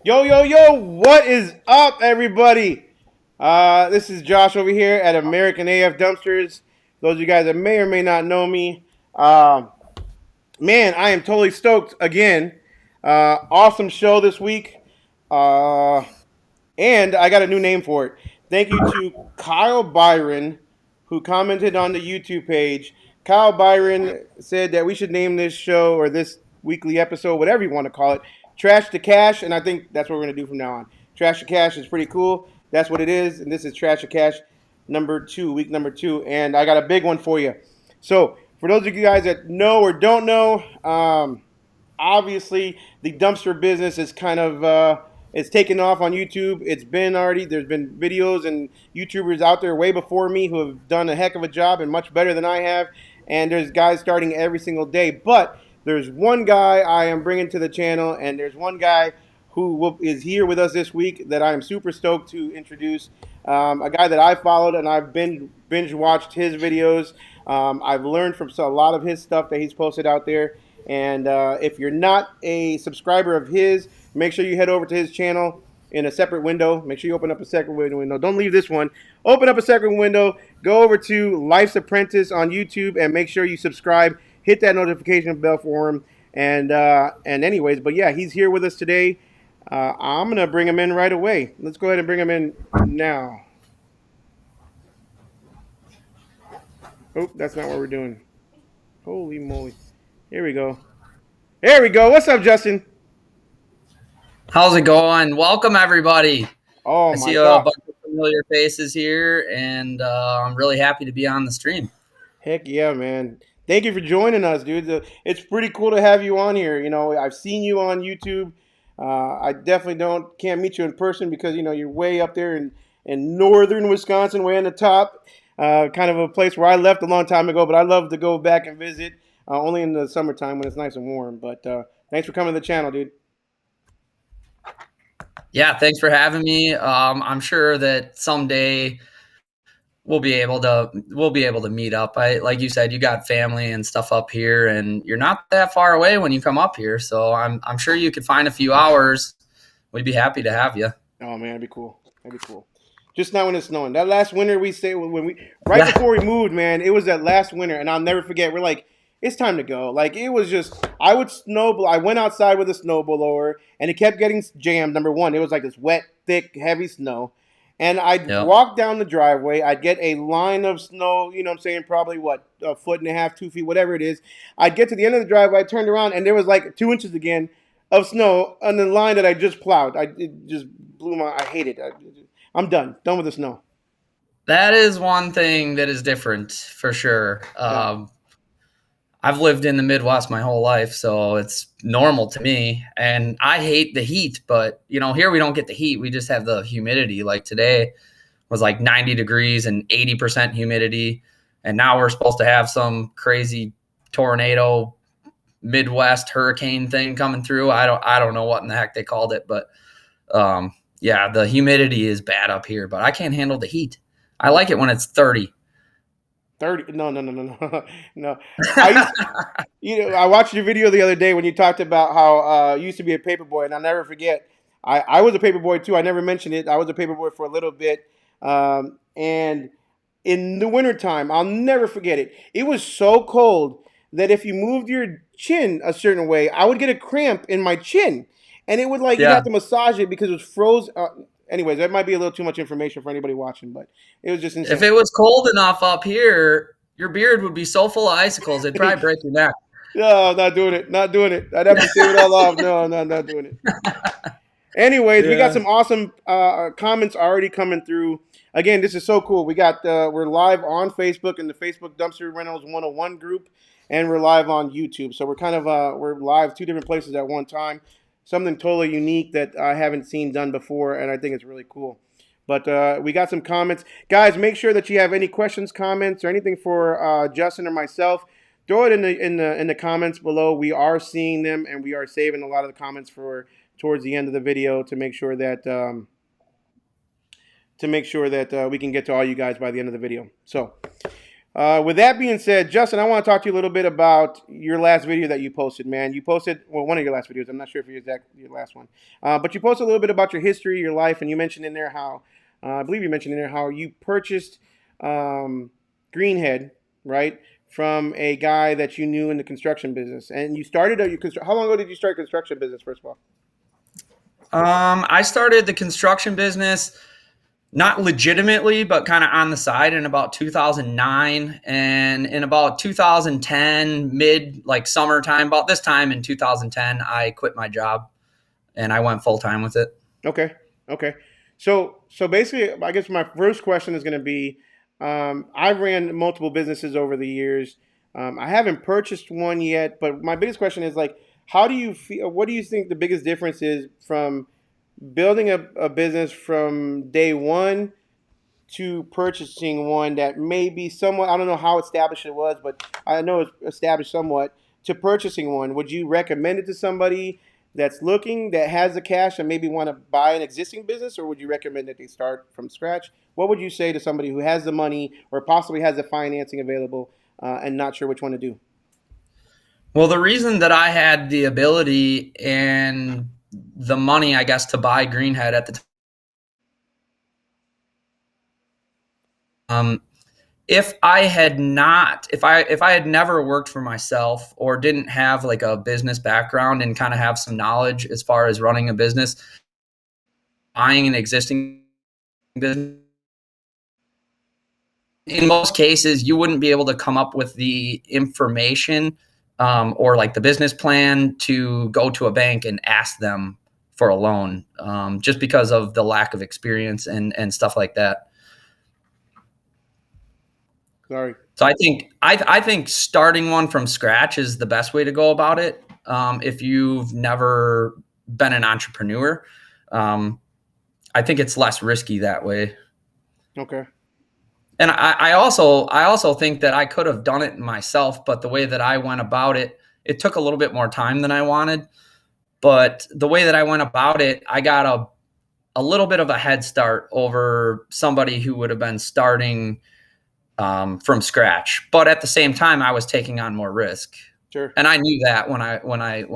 Yo, yo, yo, what is up, everybody? This is Josh over here at American AF Dumpsters. Those of you guys that may or may not know me, man, I am totally stoked again. Awesome show this week. Uh, and I got a new name for it. Thank you to Kyle Byron, who commented on the YouTube page. Kyle Byron said that we should name this show or this weekly episode, whatever you want to call it, Trash to Cash. And I think that's what we're going to do from now on. Trash to Cash is pretty cool. That's what it is. And this is Trash to Cash week number two. And I got a big one for you. So, for those of you guys that know or don't know, obviously the dumpster business is kind of it's taken off on YouTube. There's been videos and YouTubers out there way before me who have done a heck of a job and much better than I have. And there's guys starting every single day. But there's one guy I am bringing to the channel, and there's one guy who is here with us this week that I am super stoked to introduce. A guy that I followed and I've binge watched his videos. I've learned from a lot of his stuff that he's posted out there. And if you're not a subscriber of his, make sure you head over to his channel in a separate window. Make sure you open up a second window. Don't leave this one. Open up a second window. Go over to Life's Apprentice on YouTube and make sure you subscribe. Hit that notification bell for him. And anyways, but yeah, he's here with us today. I'm gonna bring him in right away. Let's go ahead and bring him in now. Oh, that's not what we're doing. Holy moly! Here we go. There we go. What's up, Justin? How's it going? Welcome, everybody. Oh, I see my a God. bunch of familiar faces here, and I'm really happy to be on the stream. Heck yeah, man. Thank you for joining us, dude. It's pretty cool to have you on here. I've seen you on YouTube. I definitely can't meet you in person because, you're way up there in northern Wisconsin, way on the top. Kind of a place where I left a long time ago, but I love to go back and visit only in the summertime when it's nice and warm. But thanks for coming to the channel, dude. Yeah, thanks for having me. I'm sure that someday we'll be able to meet up. Like you said, you got family and stuff up here, and you're not that far away when you come up here. So I'm sure you could find a few hours. We'd be happy to have you. Oh, man, that'd be cool. That'd be cool. Just not when it's snowing. That last winter we stayed right before we moved, man. It was that last winter, and I'll never forget. We're like, it's time to go. Like it was just, I went outside with a snowblower, and it kept getting jammed. Number one, it was like this wet, thick, heavy snow, and I'd walk down the driveway. I'd get a line of snow. You know what I'm saying? Probably a foot and a half, 2 feet, whatever it is. I'd get to the end of the driveway. I turned around, and there was like 2 inches again of snow on the line that I just plowed. It just blew my. I hate it. I'm done with the snow. That is one thing that is different for sure. I've lived in the Midwest my whole life, so it's normal to me. And I hate the heat, but here we don't get the heat. We just have the humidity. Like today was like 90 degrees and 80% humidity. And now we're supposed to have some crazy tornado Midwest hurricane thing coming through. I don't know what in the heck they called it, but yeah, the humidity is bad up here, but I can't handle the heat. I like it when it's 30. 30? No. I watched your video the other day when you talked about how you used to be a paper boy, and I'll never forget. I was a paper boy too. I never mentioned it. I was a paper boy for a little bit, and in the wintertime, I'll never forget it. It was so cold that if you moved your chin a certain way, I would get a cramp in my chin, and it would you'd have to massage it because it was frozen. Anyways, that might be a little too much information for anybody watching, but it was just insane. If it was cold enough up here, your beard would be so full of icicles, it'd probably break your neck. No, not doing it. I'd have to save it all off. No, not doing it. Anyways, we got some awesome comments already coming through. Again, this is so cool. We're live on Facebook in the Facebook Dumpster Rentals 101 group, and we're live on YouTube. So we're live 2 different places at one time. Something totally unique that I haven't seen done before, and I think it's really cool. But we got some comments. Guys, make sure that you have any questions, comments, or anything for Justin or myself. Throw it in the comments below. We are seeing them, and we are saving a lot of the comments for towards the end of the video to make sure that we can get to all you guys by the end of the video. So With that being said, Justin, I want to talk to you a little bit about your last video that you posted, man. You posted, well, one of your last videos. I'm not sure if your last one, but you posted a little bit about your history, your life, and you mentioned in there how, I believe you mentioned in there how you purchased Greenhead, right, from a guy that you knew in the construction business, and you started how long ago did you start construction business? First of all. I started the construction business not legitimately, but kind of on the side in about 2009, and in about 2010, mid like summertime, about this time in 2010, I quit my job and I went full time with it. Okay. Okay. So basically, I guess my first question is going to be, I've ran multiple businesses over the years. I haven't purchased one yet, but my biggest question is like, how do you feel? What do you think the biggest difference is from building a business from day one to purchasing one that may be somewhat, I don't know how established it was, but I know it's established somewhat, to purchasing one? Would you recommend it to somebody that's looking, that has the cash and maybe want to buy an existing business, or would you recommend that they start from scratch? What would you say to somebody who has the money or possibly has the financing available and not sure which one to do? Well, the reason that I had the ability and the money, I guess, to buy Greenhead at the time, if I had not, if I had never worked for myself or didn't have like a business background and kind of have some knowledge as far as running a business, buying an existing business, in most cases, you wouldn't be able to come up with the information or like the business plan to go to a bank and ask them for a loan, just because of the lack of experience and stuff like that. Sorry. So I think starting one from scratch is the best way to go about it. If you've never been an entrepreneur, I think it's less risky that way. Okay. And I also think that I could have done it myself, but the way that I went about it, it took a little bit more time than I wanted. But the way that I went about it, I got a little bit of a head start over somebody who would have been starting from scratch. But at the same time, I was taking on more risk, Sure. and I knew that when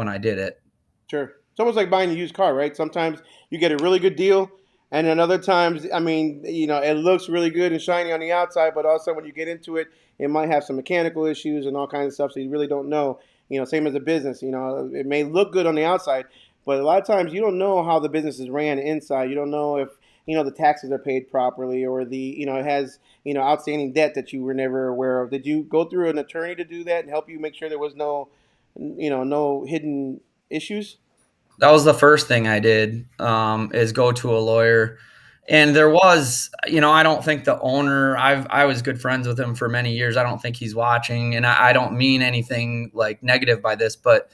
I did it. Sure. It's almost like buying a used car, right? Sometimes you get a really good deal, and then other times, I mean, it looks really good and shiny on the outside, but also when you get into it, it might have some mechanical issues and all kinds of stuff. So you really don't know. Same as a business. It may look good on the outside, but a lot of times you don't know how the business is ran inside. You don't know if the taxes are paid properly, or it has outstanding debt that you were never aware of. Did you go through an attorney to do that and help you make sure there was no hidden issues? That was the first thing I did, is go to a lawyer. And there was, I don't think the owner, I was good friends with him for many years. I don't think he's watching, and I don't mean anything like negative by this, but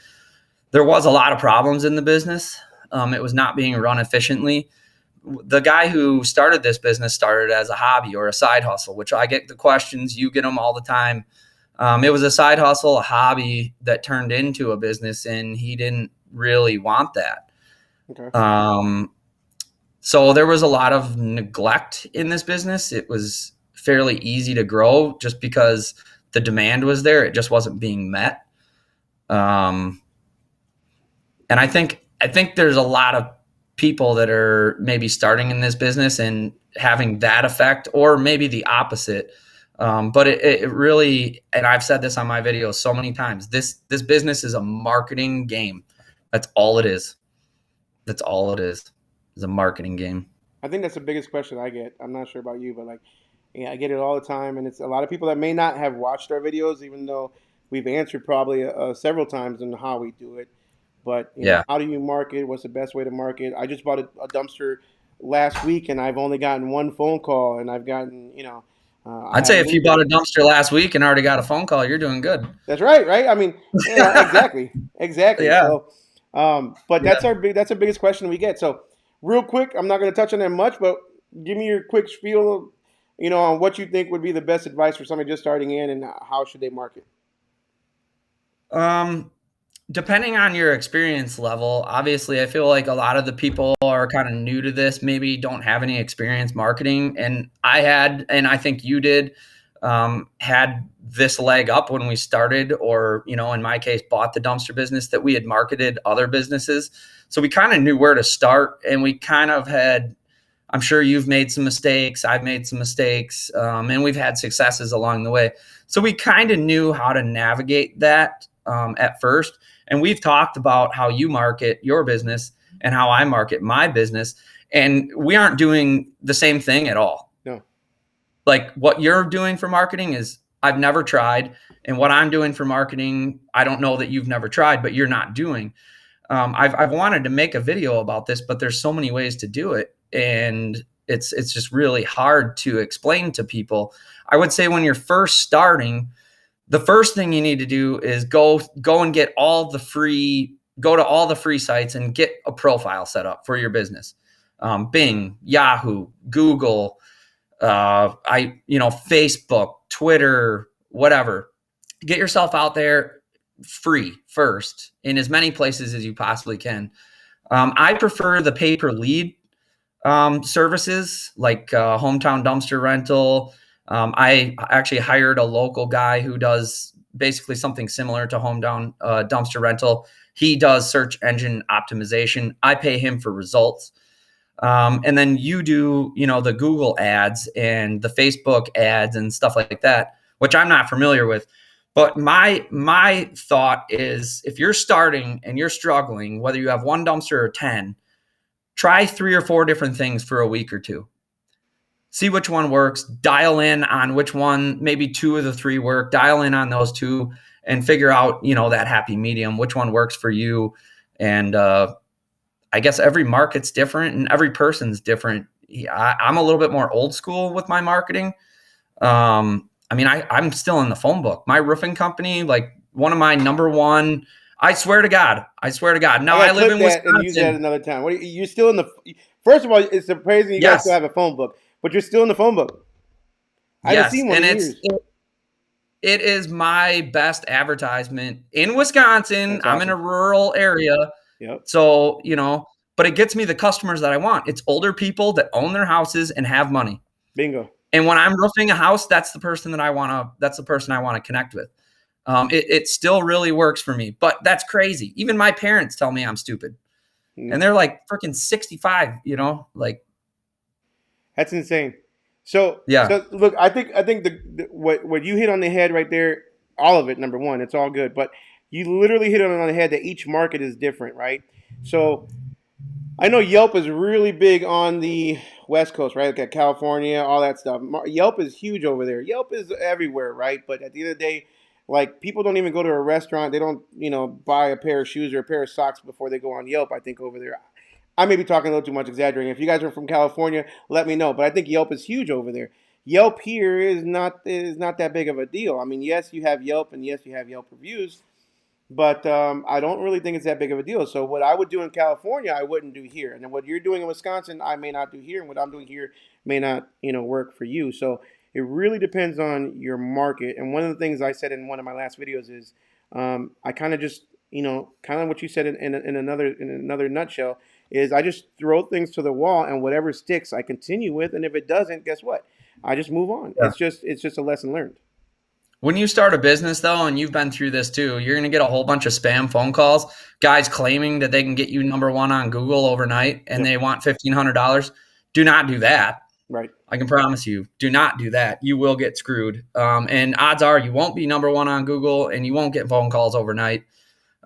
there was a lot of problems in the business. It was not being run efficiently. The guy who started this business started as a hobby or a side hustle, which I get the questions, you get them all the time. It was a side hustle, a hobby that turned into a business, and he didn't really want that. Okay. So there was a lot of neglect in this business. It was fairly easy to grow just because the demand was there. It just wasn't being met. And I think there's a lot of people that are maybe starting in this business and having that effect, or maybe the opposite. But it really, and I've said this on my videos so many times, this business is a marketing game. That's all it is. That's all it is a marketing game. I think that's the biggest question I get. I'm not sure about you, but like, yeah, I get it all the time, and it's a lot of people that may not have watched our videos, even though we've answered probably several times on how we do it. But Yeah. how do you market? What's the best way to market? I just bought a dumpster last week, and I've only gotten one phone call, and I've gotten I I'd say haven't if you moved bought it. a dumpster last week and already got a phone call, you're doing good. That's right, right? I mean, exactly, exactly. Yeah. So, but Yeah. that's our biggest question we get. So, real quick, I'm not going to touch on that much, but give me your quick spiel, on what you think would be the best advice for somebody just starting in, and how should they market. Um, Depending on your experience level, obviously, I feel like a lot of the people are kind of new to this, maybe don't have any experience marketing. And I had, and I think you did, had this leg up when we started, or, in my case, bought the dumpster business, that we had marketed other businesses. So we kind of knew where to start, and we kind of had, I'm sure you've made some mistakes, I've made some mistakes, and we've had successes along the way. So we kind of knew how to navigate that at first. And we've talked about how you market your business and how I market my business. And we aren't doing the same thing at all. No. Like what you're doing for marketing is I've never tried. And what I'm doing for marketing, I don't know that you've never tried, but you're not doing. I've wanted to make a video about this, but there's so many ways to do it. And it's just really hard to explain to people. I would say when you're first starting, the first thing you need to do is go and get go to all the free sites and get a profile set up for your business. Bing, Yahoo, Google, Facebook, Twitter, whatever. Get yourself out there free first in as many places as you possibly can. I prefer the pay-per-lead services like Hometown Dumpster Rental. I actually hired a local guy who does basically something similar to Hometown Dumpster Rental. He does search engine optimization. I pay him for results. And then you do, the Google ads and the Facebook ads and stuff like that, which I'm not familiar with. But my thought is, if you're starting and you're struggling, whether you have one dumpster or 10, try 3 or 4 different things for a week or 2. See which one works, dial in on which one, maybe 2 of the 3 work, dial in on those 2 and figure out, that happy medium, which one works for you. And I guess every market's different and every person's different. I'm a little bit more old school with my marketing. I'm still in the phone book. My roofing company, like one of my number one, I swear to God. Now I live in Wisconsin. And use that another time. You're still in the. First of all, it's surprising you guys still have a phone book, but you're still in the phone book. I haven't seen one in years. It is my best advertisement in Wisconsin. That's awesome. I'm in a rural area. Yep. So, but it gets me the customers that I want. It's older people that own their houses and have money. Bingo. And when I'm roofing a house, that's the person I want to connect with. It still really works for me, but that's crazy. Even my parents tell me I'm stupid. And they're like freaking 65, like. That's insane. So, yeah. So look, I think what you hit on the head right there, all of it, number one, it's all good, but you literally hit on the head that each market is different, right? So I know Yelp is really big on the West Coast, right? Like California, all that stuff. Yelp is huge over there. Yelp is everywhere, right? But at the end of the day, like, people don't even go to a restaurant. They don't, buy a pair of shoes or a pair of socks before they go on Yelp, I think, over there. I may be talking a little too much, exaggerating. If you guys are from California, let me know. But I think Yelp is huge over there. Yelp here is not that big of a deal. I mean, yes, you have Yelp, and yes, you have Yelp reviews. But I don't really think it's that big of a deal. So what I would do in California, I wouldn't do here. And then what you're doing in Wisconsin, I may not do here. And what I'm doing here may not, work for you. So it really depends on your market. And one of the things I said in one of my last videos is I kind of just, kind of what you said in another nutshell is I just throw things to the wall, and whatever sticks, I continue with. And if it doesn't, guess what? I just move on. Yeah. It's just a lesson learned. When you start a business, though, and you've been through this too, you're going to get a whole bunch of spam phone calls, guys claiming that they can get you number one on Google overnight and they want $1,500. Do not do that. Right. I can promise you, do not do that. You will get screwed. And odds are you won't be number one on Google and you won't get phone calls overnight.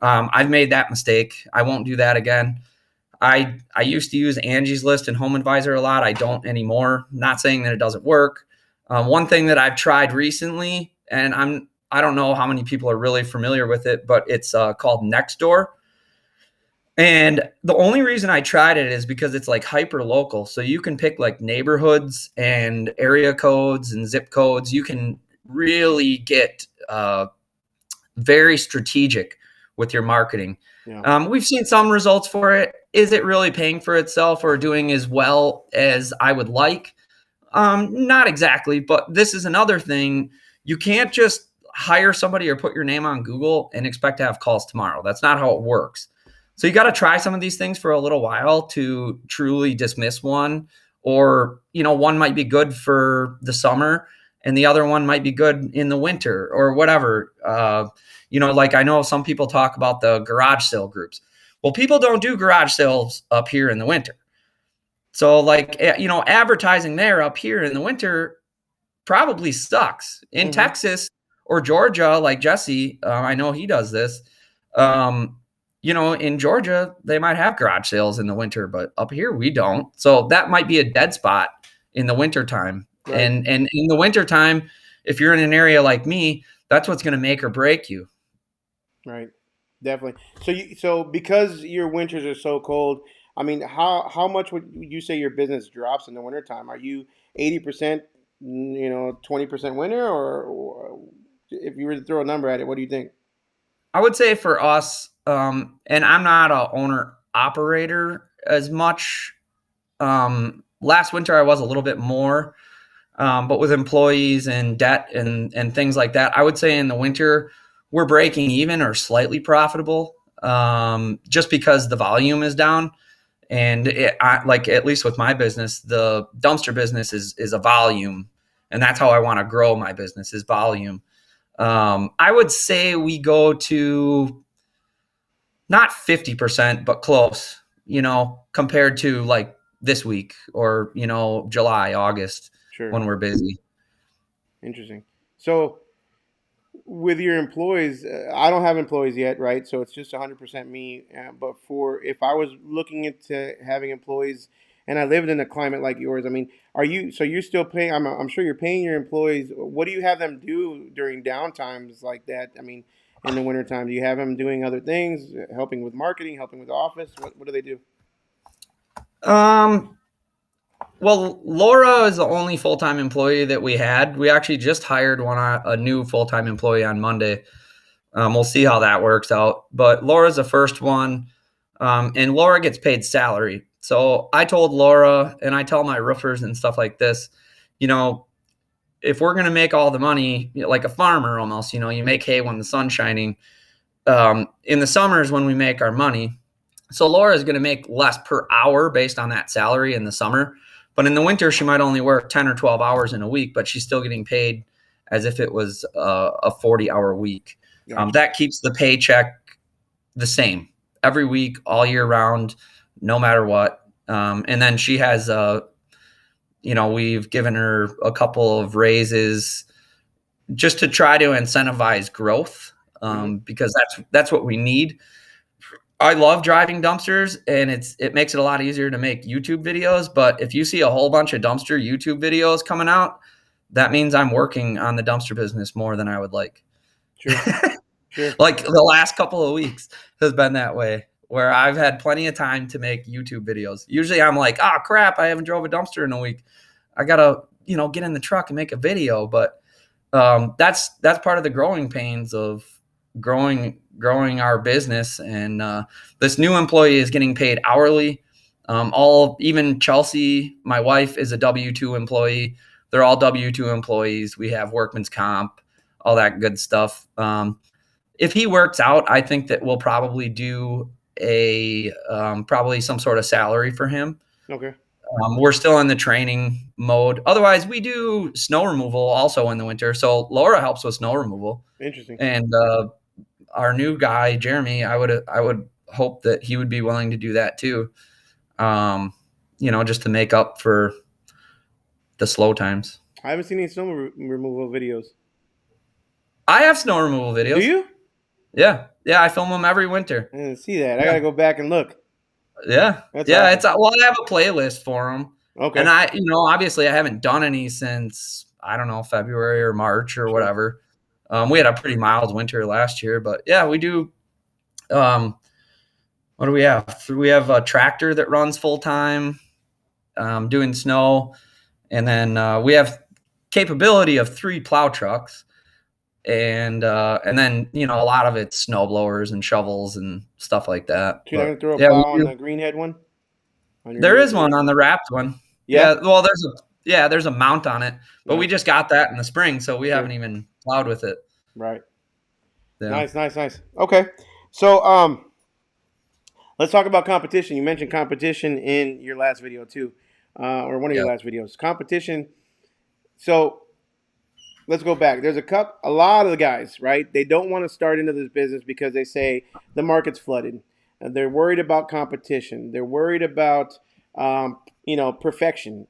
I've made that mistake. I won't do that again. I used to use Angie's List and Home Advisor a lot. I don't anymore. Not saying that it doesn't work. One thing that I've tried recently, and I don't know how many people are really familiar with it, but it's called Nextdoor. And the only reason I tried it is because it's like hyper local. So you can pick like neighborhoods and area codes and zip codes. You can really get very strategic with your marketing. Yeah. We've seen some results for it. Is it really paying for itself or doing as well as I would like? Not exactly, but this is another thing. You can't just hire somebody or put your name on Google and expect to have calls tomorrow. That's not how it works. So you got to try some of these things for a little while to truly dismiss one, or, one might be good for the summer and the other one might be good in the winter or whatever. Like I know some people talk about the garage sale groups. Well, people don't do garage sales up here in the winter. So like, advertising there up here in the winter probably sucks. In Texas or Georgia, like Jesse, I know he does this. In Georgia, they might have garage sales in the winter, but up here we don't. So that might be a dead spot in the wintertime. Right. And in the wintertime, if you're in an area like me, that's what's going to make or break you. Right. Definitely. So because your winters are so cold, I mean, how much would you say your business drops in the wintertime? Are you 80%, 20% winter, or if you were to throw a number at it, what do you think? I would say for us, and I'm not a owner operator as much. Last winter I was a little bit more, but with employees and debt and things like that, I would say in the winter we're breaking even or slightly profitable, just because the volume is down. And like at least with my business, the dumpster business is a volume, and that's how I want to grow my business is volume. I would say we go to not 50%, but close, compared to like this week or, July, August, sure, when we're busy. Interesting. So with your employees, I don't have employees yet, right? So it's just 100% me. But if I was looking into having employees and I lived in a climate like yours, I mean, you're still paying, I'm sure you're paying your employees. What do you have them do during downtimes like that? I mean, in the wintertime, do you have them doing other things, helping with marketing, helping with the office? What do they do? Well, Laura is the only full-time employee that we had. We actually just hired a new full-time employee on Monday. We'll see how that works out. But Laura's the first one, and Laura gets paid salary. So I told Laura, and I tell my roofers and stuff like this, if we're going to make all the money, like a farmer almost, you make hay when the sun's shining. In the summers when we make our money. So Laura is going to make less per hour based on that salary in the summer. But in the winter, she might only work 10 or 12 hours in a week, but she's still getting paid as if it was a 40-hour week. Gotcha. That keeps the paycheck the same every week, all year round, no matter what. And then she has, we've given her a couple of raises just to try to incentivize growth, because that's what we need. I love driving dumpsters, and it makes it a lot easier to make YouTube videos. But if you see a whole bunch of dumpster YouTube videos coming out, that means I'm working on the dumpster business more than I would like. Sure. Sure. Like the last couple of weeks has been that way, where I've had plenty of time to make YouTube videos. Usually I'm like, oh crap, I haven't drove a dumpster in a week. I gotta, get in the truck and make a video. But that's part of the growing pains of growing our business. And this new employee is getting paid hourly. Even Chelsea, my wife, is a W-2 employee. They're all W-2 employees. We have workman's comp, all that good stuff. If he works out, I think that we'll probably do probably some sort of salary for him. Okay. We're still in the training mode. Otherwise, we do snow removal also in the winter. So Laura helps with snow removal. Interesting. And our new guy, Jeremy, I would hope that he would be willing to do that too. Just to make up for the slow times. I haven't seen any snow removal videos. I have snow removal videos. Do you? Yeah. I film them every winter. I didn't see that. I gotta go back and look. Yeah. That's awesome. Awesome. I have a playlist for them. Okay. And I, obviously I haven't done any since, I don't know, February or March or whatever. We had a pretty mild winter last year, but yeah, we do. What do we have? We have a tractor that runs full time, doing snow. And then we have capability of 3 plow trucks. And then, a lot of it's snow blowers and shovels and stuff like that. You're not going to throw a plow on the greenhead one? There is one on the wrapped one. Yeah. Well, there's a mount on it, but we just got that in the spring, so we haven't even plowed with it. Right. Yeah. Nice. Okay. So let's talk about competition. You mentioned competition in your last video too, or one of your last videos. Competition. So let's go back. There's a lot of the guys, right? They don't want to start into this business because they say the market's flooded. They're worried about competition. They're worried about, perfection.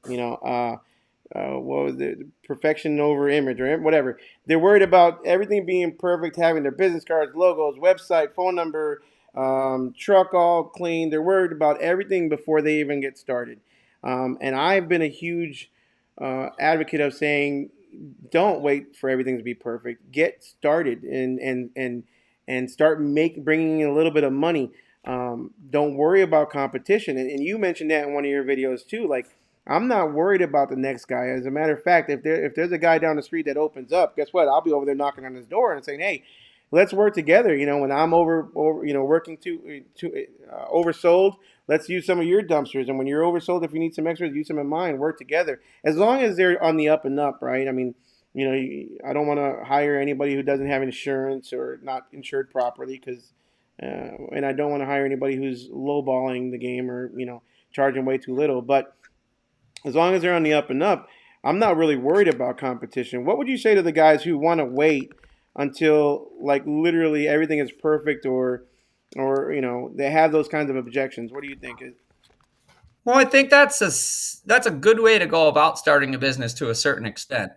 What was it? Perfection over image or whatever. They're worried about everything being perfect, having their business cards, logos, website, phone number, truck all clean. They're worried about everything before they even get started. And I've been a huge advocate of saying, don't wait for everything to be perfect. Get started and start bringing in a little bit of money. Don't worry about competition. And you mentioned that in one of your videos too. Like, I'm not worried about the next guy. As a matter of fact, if there's a guy down the street that opens up, guess what? I'll be over there knocking on his door and saying, "Hey, let's work together." When I'm over working to oversold, let's use some of your dumpsters. And when you're oversold, if you need some extras, use some of mine. Work together. As long as they're on the up and up, right? I mean, I don't want to hire anybody who doesn't have insurance or not insured properly, and I don't want to hire anybody who's lowballing the game or charging way too little. But as long as they're on the up and up, I'm not really worried about competition. What would you say to the guys who want to wait until like literally everything is perfect, or they have those kinds of objections? What do you think? Well, I think that's a good way to go about starting a business to a certain extent.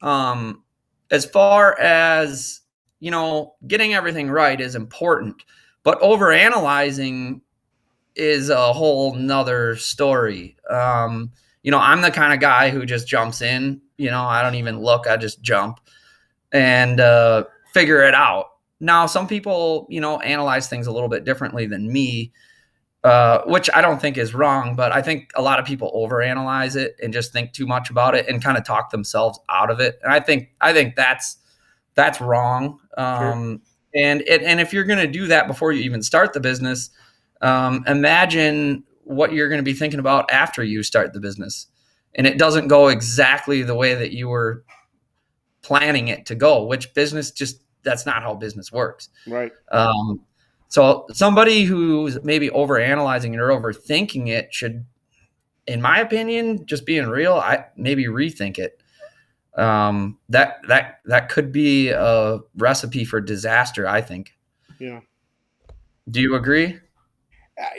As far as getting everything right is important, but overanalyzing is a whole nother story. I'm the kind of guy who just jumps in. I don't even look; I just jump and figure it out. Now, some people, analyze things a little bit differently than me, which I don't think is wrong, but I think a lot of people overanalyze it and just think too much about it and kind of talk themselves out of it. And I think that's wrong. Sure. And if you're going to do that before you even start the business, imagine what you're going to be thinking about after you start the business, and it doesn't go exactly the way that you were planning it to go. Which business that's not how business works. Right. So somebody who's maybe overanalyzing it or overthinking it should, in my opinion, just being real, I maybe rethink it. That could be a recipe for disaster, I think. Yeah. Do you agree?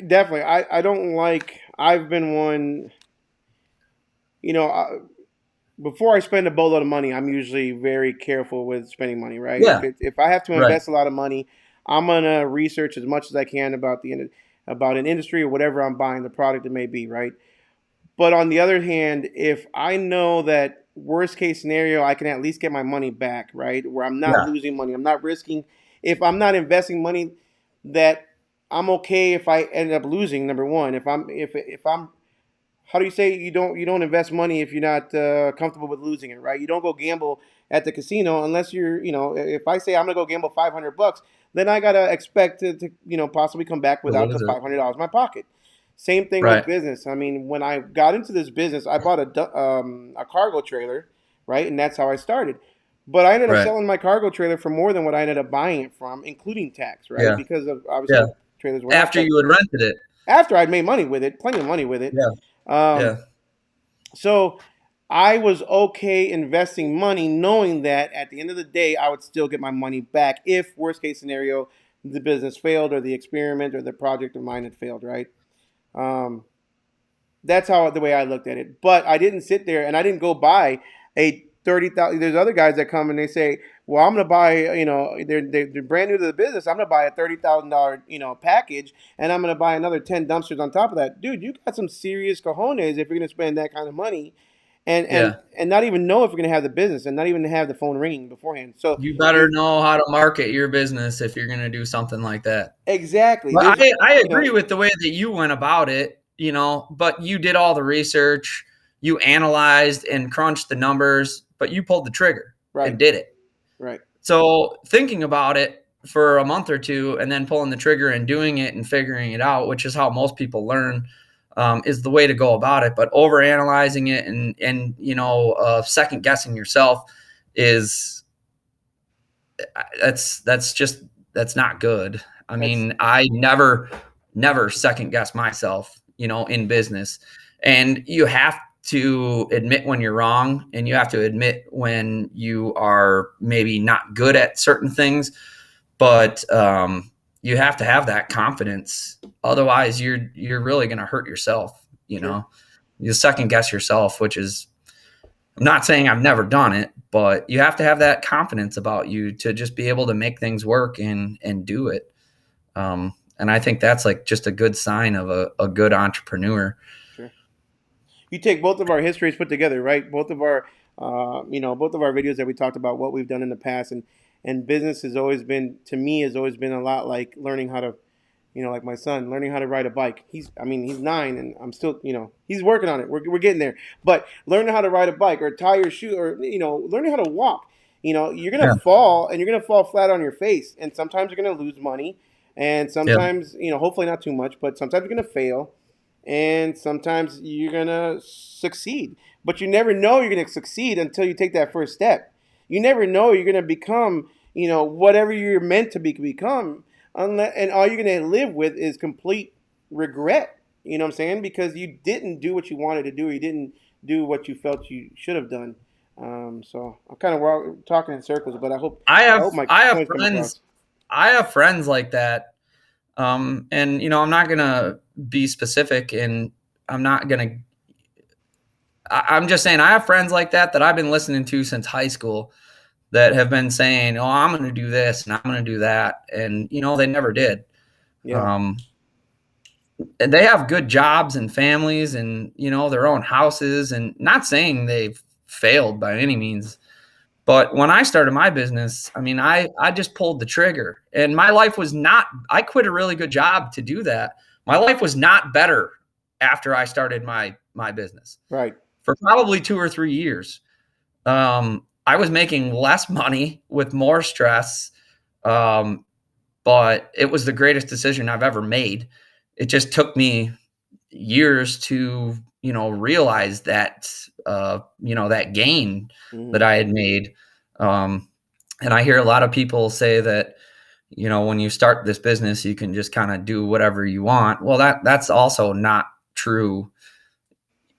Definitely. I don't like. I've been one. You know, before I spend a boatload of money, I'm usually very careful with spending money. Right. Yeah. If I have to Right. invest a lot of money, I'm gonna research as much as I can about an industry or whatever I'm buying, the product it may be. Right. But on the other hand, if I know that worst case scenario, I can at least get my money back. Right. Where I'm not Yeah. losing money, I'm not risking. If I'm not investing money, that I'm okay if I end up losing. Number one, if I'm how do you say you don't invest money if you're not comfortable with losing it, right? You don't go gamble at the casino unless if I say I'm gonna go gamble $500, then I gotta expect to possibly come back To without the lose it. $500 in my pocket. Same thing with Right. business. I mean, when I got into this business, I bought a cargo trailer, right, and that's how I started. But I ended up Right. selling my cargo trailer for more than what I ended up buying it from, including tax, right? Yeah. Because of obviously Yeah. the trailers went up. After But you had rented it. after I'd made money with it, plenty of money with it. Yeah. Um, Yeah. so I was okay investing money, knowing that at the end of the day, I would still get my money back if, worst case scenario, the business failed or the experiment or the project of mine had failed, right? Um, that's how the way I looked at it. But I didn't sit there and I didn't go buy a 30,000. There's other guys that come and they say, "Well, I'm gonna buy. They're brand new to the business. I'm gonna buy a $30,000 package, and I'm gonna buy another 10 dumpsters on top of that." Dude, you got some serious cojones if you're gonna spend that kind of money, and and Yeah. and not even know if you're gonna have the business, and not even have the phone ringing beforehand. So You better there's know how to market your business if you're going to do something like that. exactly But there's I you agree know with the way that you went about it, but you did all the research, you analyzed and crunched the numbers, but you pulled the trigger right, and did it. right, So thinking about it for a month or two and then pulling the trigger and doing it and figuring it out, which is how most people learn, is the way to go about it. But overanalyzing it and second guessing yourself is that's not good. I that's mean, I never second guess myself, in business. And to admit when you're wrong, and you have to admit when you are maybe not good at certain things, but you have to have that confidence. Otherwise, you're really going to hurt yourself. Sure. You second guess yourself, which is, I'm not saying I've never done it, but you have to have that confidence about you to just be able to make things work and do it. And I think that's like just a good sign of a good entrepreneur. Sure. You take both of our histories put together, right? Both of our, both of our videos that we talked about what we've done in the past, and business has always been, to me, has always been a lot like learning how to, like my son learning how to ride a bike. He's 9, and I'm still, he's working on it. We're getting there. But learning how to ride a bike or tie your shoe, or learning how to walk. You're gonna Yeah. fall, and you're gonna fall flat on your face, and sometimes you're gonna lose money, and Yeah. sometimes, hopefully not too much, but sometimes you're gonna fail, and sometimes you're gonna succeed. But you never know you're gonna succeed until you take that first step. You never know you're gonna become, whatever you're meant to become, unless, and all you're gonna live with is complete regret. You know what I'm saying? Because you didn't do what you wanted to do, or you didn't do what you felt you should have done. So I'm kind of talking in circles, but I hope my I have points come friends across. I have friends like that. And I'm not gonna be specific, and I'm not gonna. I'm just saying I have friends like that I've been listening to since high school that have been saying, "Oh, I'm going to do this and I'm going to do that," and they never did. Yeah. Um, and they have good jobs and families, and their own houses. And not saying they've failed by any means, but when I started my business, I mean, I just pulled the trigger, and my life was not. I quit a really good job to do that. My life was not better after I started my business Right. for probably 2 or 3 years. I was making less money with more stress, um, but it was the greatest decision I've ever made. It just took me years to realize that gain Hmm. that I had made. Um, and I hear a lot of people say that when you start this business, you can just kind of do whatever you want. Well, that's also not true.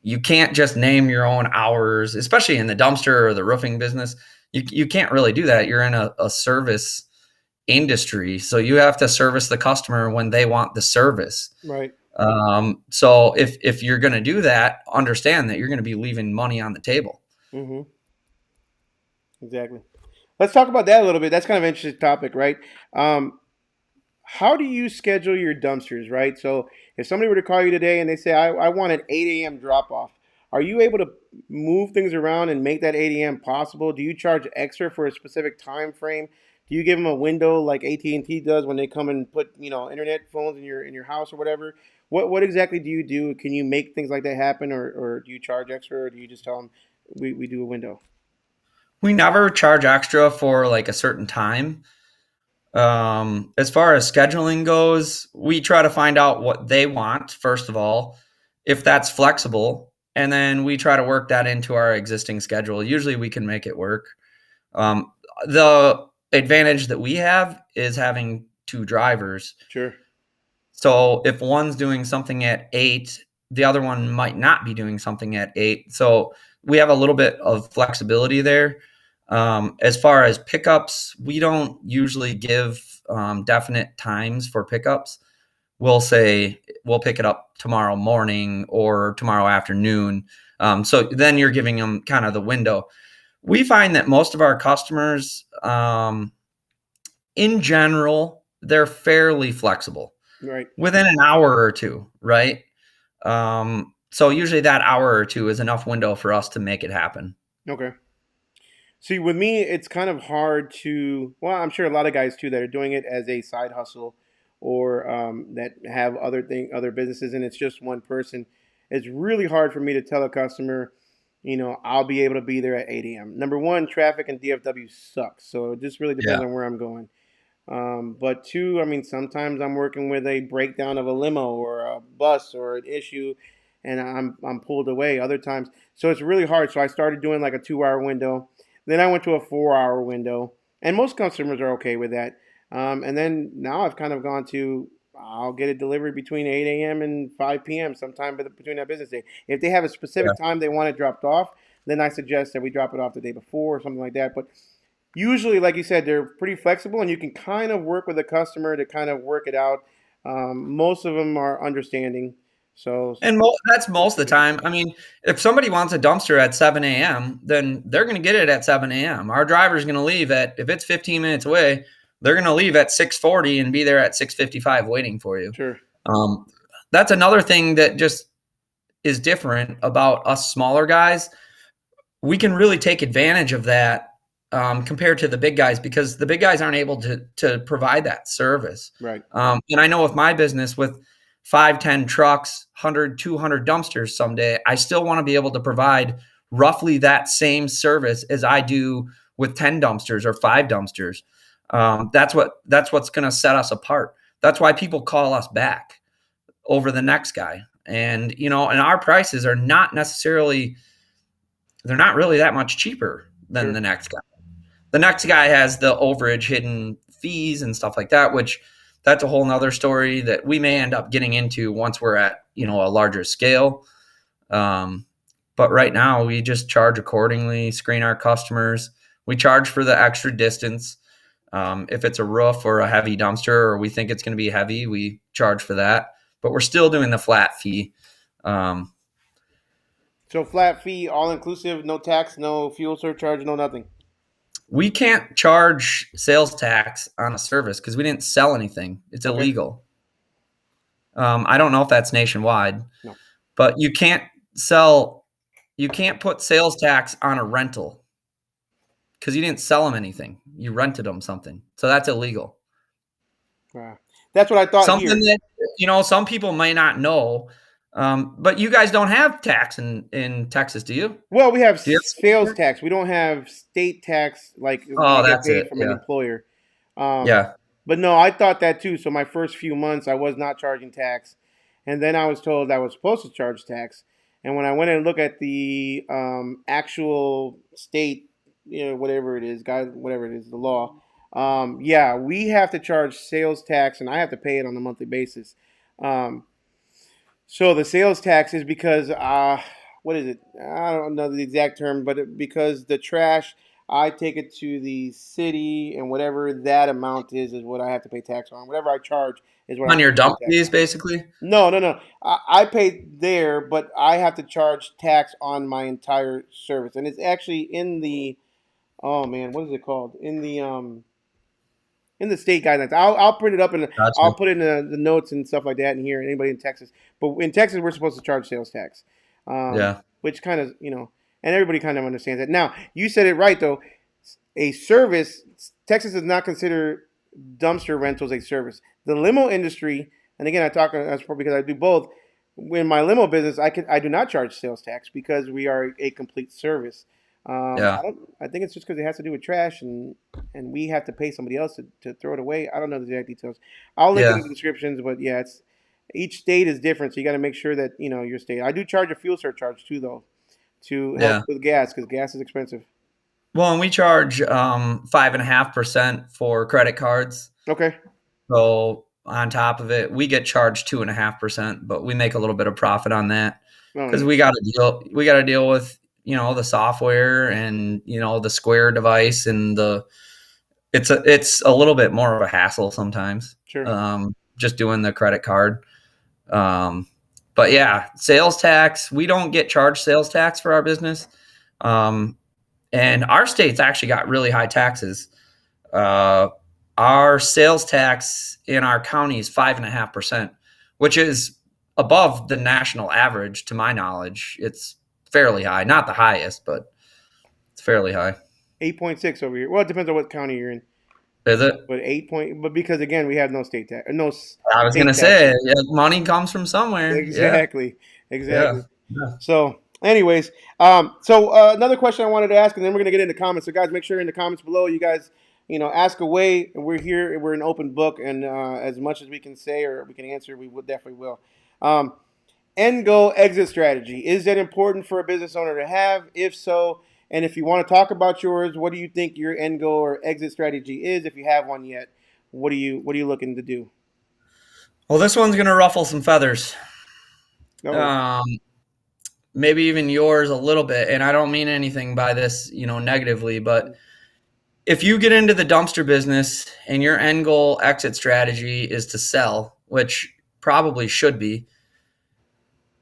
You can't just name your own hours, especially in the dumpster or the roofing business. You can't really do that. You're in a service industry, so you have to service the customer when they want the service. Right. So if you're going to do that, understand that you're going to be leaving money on the table. Hmm. Exactly. Let's talk about that a little bit. That's kind of an interesting topic, right? Um, how do you schedule your dumpsters, right? So if somebody were to call you today and they say, I want an 8 a.m. drop off, are you able to move things around and make that 8 a.m. possible? Do you charge extra for a specific time frame? Do you give them a window like AT&T does when they come and put, internet phones in your house or whatever? What exactly do you do? Can you make things like that happen, or do you charge extra, or do you just tell them we do a window? We never charge extra for like a certain time. As far as scheduling goes, we try to find out what they want, first of all, if that's flexible, and then we try to work that into our existing schedule. Usually we can make it work. Um, the advantage that we have is having two drivers. Sure. So if one's doing something at 8, the other one might not be doing something at 8. So we have a little bit of flexibility there. As far as pickups, we don't usually give definite times for pickups. We'll say we'll pick it up tomorrow morning or tomorrow afternoon. So then you're giving them kind of the window. We find that most of our customers, in general, they're fairly flexible Right. within an hour or two, right? So usually that hour or two is enough window for us to make it happen. Okay. See, with me, it's kind of hard to. Well, I'm sure a lot of guys too that are doing it as a side hustle, or that have other businesses, and it's just one person. It's really hard for me to tell a customer, I'll be able to be there at 8 a.m. Number one, traffic in DFW sucks, so it just really depends Yeah. on where I'm going. But two, I mean, sometimes I'm working with a breakdown of a limo or a bus or an issue, and I'm pulled away. Other times, so it's really hard. So I started doing like a 2 hour window. Then I went to a 4 hour window, and most customers are okay with that. And then now I've kind of gone to I'll get it delivered between 8 a.m. and 5 p.m. sometime between that business day. If they have a Yeah. specific time they want it dropped off, then I suggest that we drop it off the day before or something like that. But usually, like you said, they're pretty flexible, and you can kind of work with a customer to kind of work it out. Most of them are understanding. So, And that's most of the time. I mean, if somebody wants a dumpster at 7 a.m., then they're going to get it at 7 a.m. Our driver's going to leave at, if it's 15 minutes away, they're going to leave at 6:40 and be there at 6:55 waiting for you. sure. Um, that's another thing that just is different about us smaller guys. We can really take advantage of that compared to the big guys because the big guys aren't able to provide that service. Right. And I know with my business, with 5, 10 trucks, 100, 200 dumpsters someday, I still want to be able to provide roughly that same service as I do with 10 dumpsters or 5 dumpsters. That's what's going to set us apart. That's why people call us back over the next guy. And and our prices are not necessarily, they're not really that much cheaper than Sure. the next guy. The next guy has the overage hidden fees and stuff like that, which that's a whole nother story that we may end up getting into once we're at, a larger scale. But right now we just charge accordingly, screen our customers. We charge for the extra distance. If it's a roof or a heavy dumpster, or we think it's going to be heavy, we charge for that, but we're still doing the flat fee. So flat fee, all inclusive, no tax, no fuel surcharge, no nothing. We can't charge sales tax on a service because we didn't sell anything. It's Okay. illegal. I don't know if that's nationwide, No. but you can't put sales tax on a rental because you didn't sell them anything. You rented them something. So that's illegal. That's what I thought Something here. that, some people may not know. But you guys don't have tax in Texas, do you? Well, we have Do you sales have? tax. We don't have state tax like Oh, we get that's paid it. from an Yeah. employer. Um, Yeah. but no, I thought that too. So my first few months, I was not charging tax, and then I was told I was supposed to charge tax. And when I went and looked at the actual state, whatever it is, guys, whatever it is, the law, yeah, we have to charge sales tax, and I have to pay it on a monthly basis. Um, so the sales tax is because what is it? I don't know the exact term, but because the trash, I take it to the city, and whatever that amount is what I have to pay tax on. Whatever I charge is what I'm On your supposed to dump pay tax fees, on. basically? No, no, no. I pay there, but I have to charge tax on my entire service, and it's actually in the, oh man, what is it called? In the state guidelines. I'll print it up and I'll Gotcha. put it in the notes and stuff like that in here. Anybody in Texas, but in Texas we're supposed to charge sales tax, Yeah. which kind of and everybody kind of understands that. Now you said it right though. A service, Texas does not consider dumpster rentals a service. The limo industry, and again I talk as because I do both. In my limo business, I do not charge sales tax because we are a complete service. Yeah. I think it's just because it has to do with trash and we have to pay somebody else to throw it away. I don't know the exact details. I'll link it Yeah. in the descriptions, but yeah, it's each state is different, so you got to make sure that your state. I do charge a fuel surcharge too, though, to help Yeah. with gas because gas is expensive. Well, and we charge 5.5% for credit cards. Okay. So on top of it, we get charged 2.5%, but we make a little bit of profit on that Oh, because nice. we got to deal with, the software and, the Square device and it's a little bit more of a hassle sometimes. Sure. Just doing the credit card. Um, but yeah, sales tax, we don't get charged sales tax for our business. And our state's actually got really high taxes. Uh, our sales tax in our county is 5.5%, which is above the national average, to my knowledge. It's fairly high, not the highest, but it's fairly high. 8.6 over here. Well, it depends on what county you're in, Is it? but but because again we have no state tax, no I was gonna state say, taxes. yeah, money comes from somewhere. Yeah, Exactly. yeah, Exactly. yeah. So, anyways, another question I wanted to ask, and then we're gonna get into comments. So, guys, make sure in the comments below, you guys, ask away. We're here. We're an open book, and as much as we can say or we can answer, we would definitely will. Um, End goal exit strategy, is that important for a business owner to have? If so, and if you want to talk about yours, what do you think your end goal or exit strategy is? If you have one yet, what are you looking to do? Well, this one's going to ruffle some feathers. No. Um, maybe even yours a little bit. And I don't mean anything by this, negatively, but if you get into the dumpster business and your end goal exit strategy is to sell, which probably should be,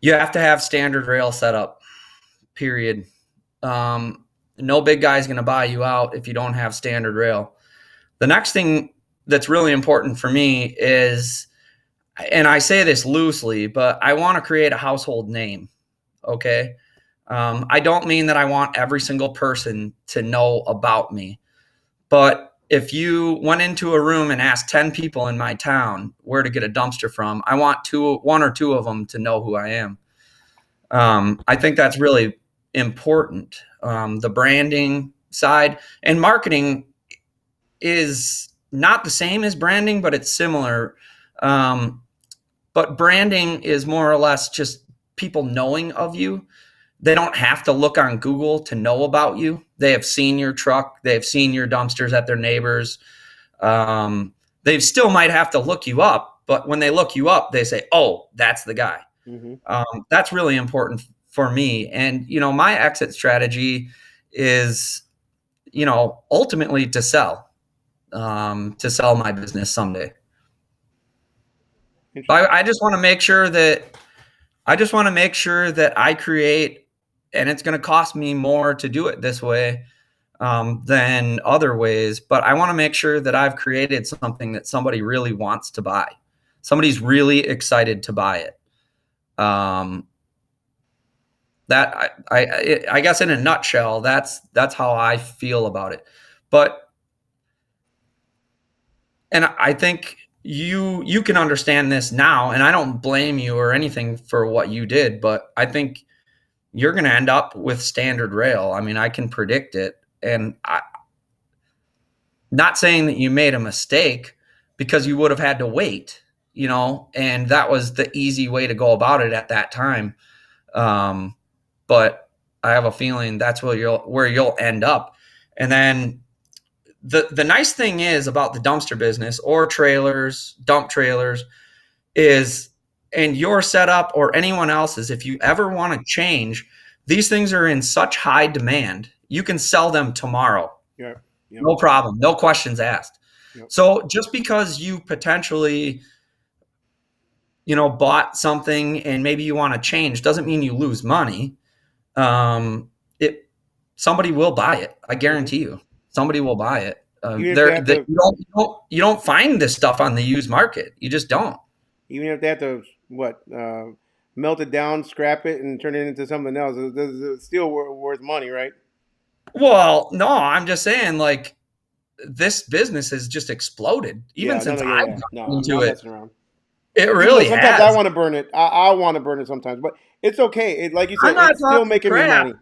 you have to have standard rail set up, period. No big guy's going to buy you out if you don't have standard rail. The next thing that's really important for me is, and I say this loosely, but I want to create a household name. Okay. I don't mean that I want every single person to know about me, but if you went into a room and asked 10 people in my town where to get a dumpster from, I want one or two of them to know who I am. I think that's really important. The branding side and marketing is not the same as branding, but it's similar. But branding is more or less just people knowing of you. They don't have to look on Google to know about you. They have seen your truck. They've seen your dumpsters at their neighbors. They still might have to look you up, but when they look you up, they say, "Oh, that's the guy." Mm-hmm. That's really important for me. And my exit strategy is, ultimately to sell my business someday. I just want to make sure that I create, and it's going to cost me more to do it this way than other ways, but I want to make sure that I've created something that somebody really wants to buy. Somebody's really excited to buy it. That I guess in a nutshell, that's how I feel about it. And I think you can understand this now, and I don't blame you or anything for what you did, but I think you're going to end up with standard rail. I mean, I can predict it, and not saying that you made a mistake, because you would have had to wait, and that was the easy way to go about it at that time. But I have a feeling that's where you'll end up. And then the nice thing is about the dumpster business or trailers, dump trailers, is, and your setup or anyone else's, if you ever want to change, these things are in such high demand, you can sell them tomorrow. Yeah. Yep. No problem. No questions asked. Yep. So just because you potentially, bought something and maybe you want to change doesn't mean you lose money. Somebody will buy it. I guarantee you, somebody will buy it. You don't find this stuff on the used market. You just don't. Even if they have to melt it down, scrap it, and turn it into something else, it's still worth money, right? Well, no, I'm just saying, like, this business has just exploded. Even since I've gotten into it, it really has. Sometimes I want to burn it. I want to burn it sometimes, but it's okay. Like you said, it's still making me money.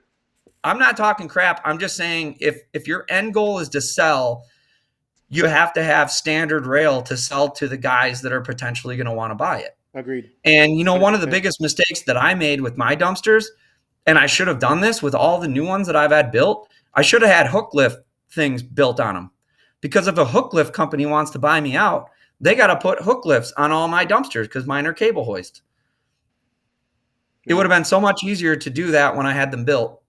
I'm not talking crap. I'm just saying, if your end goal is to sell, you have to have standard rail to sell to the guys that are potentially going to want to buy it. Agreed. And one of the biggest mistakes that I made with my dumpsters, and I should have done this with all the new ones that I've had built, I should have had hook lift things built on them. Because if a hook lift company wants to buy me out, they got to put hook lifts on all my dumpsters because mine are cable hoist. It would have been so much easier to do that when I had them built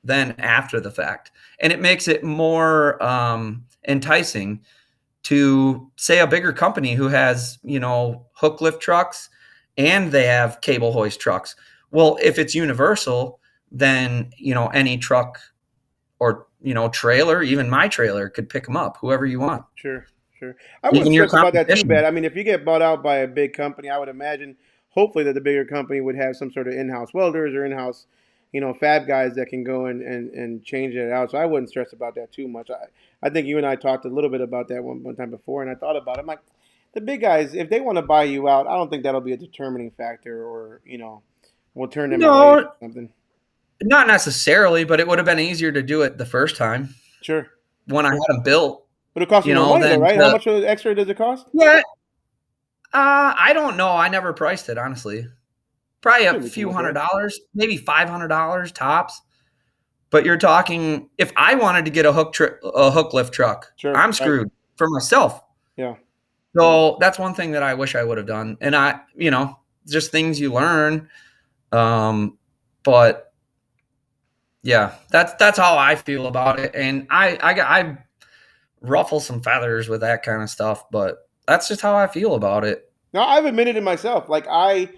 than after the fact. And it makes it more enticing to, say, a bigger company who has, hook lift trucks and they have cable hoist trucks. Well, if it's universal, then, any truck or, trailer, even my trailer, could pick them up, whoever you want. Sure. I wouldn't stress about that too bad. I mean, if you get bought out by a big company, I would imagine, hopefully, that the bigger company would have some sort of in-house welders or in-house, fab guys that can go and change it out. So I wouldn't stress about that too much. I think you and I talked a little bit about that one time before, and I thought about it. I'm like, the big guys, if they want to buy you out, I don't think that'll be a determining factor, or will turn them away or something. Not necessarily, but it would have been easier to do it the first time. Sure. When I had them built. But it costs you more money, though, right? How much extra does it cost? Yeah. I don't know. I never priced it, honestly. Probably a few $100, maybe $500 tops. But you're talking, if I wanted to get a hook lift truck, sure, I'm screwed for myself. Yeah. So that's one thing that I wish I would have done. And just things you learn. But yeah, that's how I feel about it. And I ruffle some feathers with that kind of stuff, but that's just how I feel about it. Now I've admitted it myself. Like I've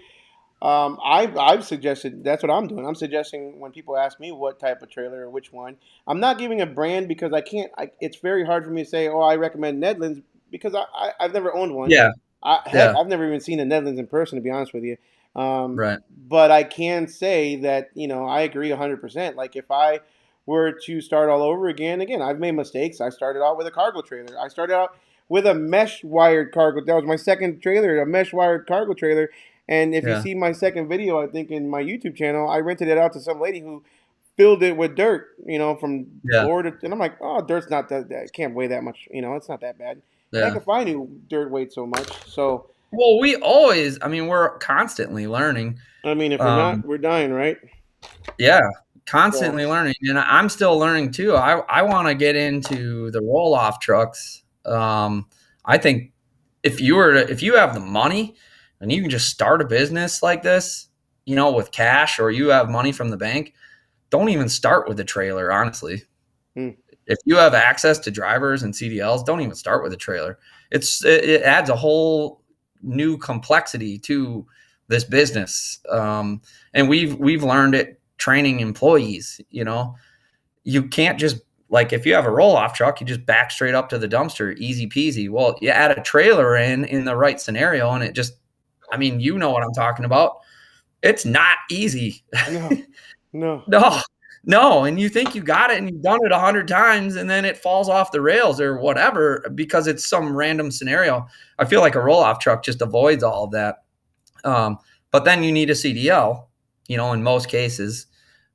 suggested that's what I'm doing. I'm suggesting when people ask me what type of trailer or which one, I'm not giving a brand because I can't. It's very hard for me to say, oh, I recommend Nedlands because I've never owned one. Yeah, Heck, yeah, I've never even seen a Nedlands in person, to be honest with you. right. But I can say that I agree 100%. Like if I were to start all over again, I've made mistakes. I started out with a cargo trailer. I started out with a mesh wired cargo. That was my second trailer, a mesh wired cargo trailer. And if you Yeah, see my second video, I think in my YouTube channel, I rented it out to some lady who filled it with dirt, from yeah, floor to, and I'm like, oh, dirt's not that it can't weigh that much, it's not that bad. Heck, yeah. if I knew dirt weighed so much. So, Well, we're constantly learning. I mean, if we're not, Um, we're dying, right? yeah, So, constantly learning, and I'm still learning too. I want to get into the roll off trucks. I think if you have the money and you can just start a business like this, with cash, or you have money from the bank, don't even start with a trailer. Honestly, hmm, if you have access to drivers and CDLs, don't even start with a trailer. It adds a whole new complexity to this business, and we've learned it training employees. You can't just, like, if you have a roll off truck, you just back straight up to the dumpster, easy peasy. Well, you add a trailer in the right scenario, and it just, I mean, you know what I'm talking about. It's not easy. no, no, No, no, and you think you got it and you've done it 100 times, and then it falls off the rails or whatever because it's some random scenario. I feel like a roll-off truck just avoids all of that. But then you need a CDL, in most cases.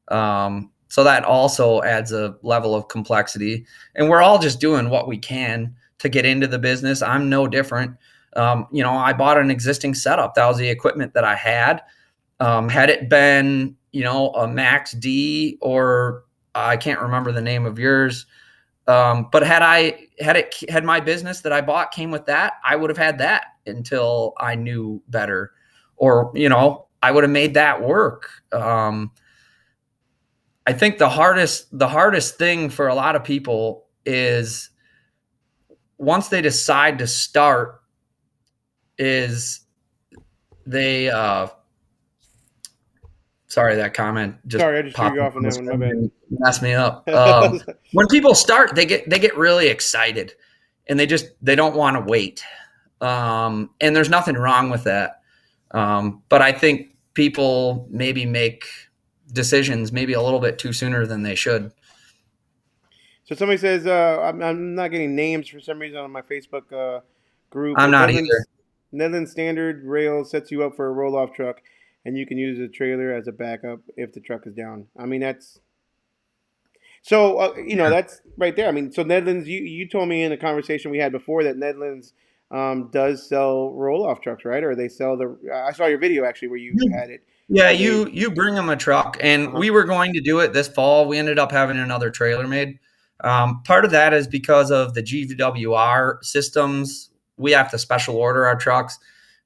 So that also adds a level of complexity. And we're all just doing what we can to get into the business. I'm no different. I bought an existing setup. That was the equipment that I had. Had it been, a Max D, or I can't remember the name of yours, but had my business that I bought came with that, I would have had that until I knew better, or I would have made that work. I think the hardest thing for a lot of people is once they decide to start, is they sorry, that comment just sorry, I just threw popped you up off on on the that one. My screen bad. and messed me up. When people start, they get really excited, and they don't want to wait. And there's nothing wrong with that. But I think people maybe make decisions maybe a little bit too sooner than they should. So somebody says I'm not getting names for some reason on my Facebook group, I'm but not either. Netherlands standard rail sets you up for a roll off truck, and you can use the trailer as a backup if the truck is down. I mean that's so Yeah. that's right there. I mean, so Netherlands, you told me in a conversation we had before that Netherlands does sell roll off trucks, right? Or they sell the. I saw your video actually where you had it. Yeah, Where they. you bring them a truck, and Uh-huh. we were going to do it this fall. We ended up having another trailer made. Part of that is because of the GVWR systems. We have to special order our trucks,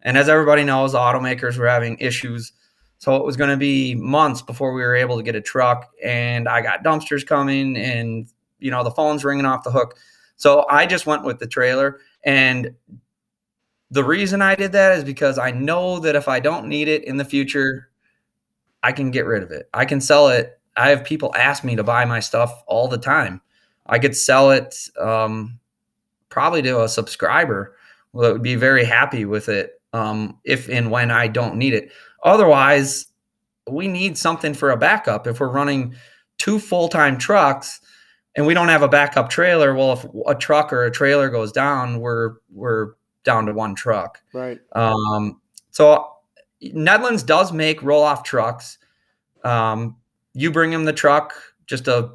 and as everybody knows, the automakers were having issues. So it was going to be months before we were able to get a truck, and I got dumpsters coming, and the phone's ringing off the hook. So I just went with the trailer, and the reason I did that is because I know that if I don't need it in the future, I can get rid of it. I can sell it. I have people ask me to buy my stuff all the time. I could sell it, probably to a subscriber that would be very happy with it, if and when I don't need it. Otherwise, we need something for a backup. If we're running two full-time trucks and we don't have a backup trailer, well, if a truck or a trailer goes down, we're down to one truck. Right. So Nedlands does make roll-off trucks. Um, you bring them the truck, just a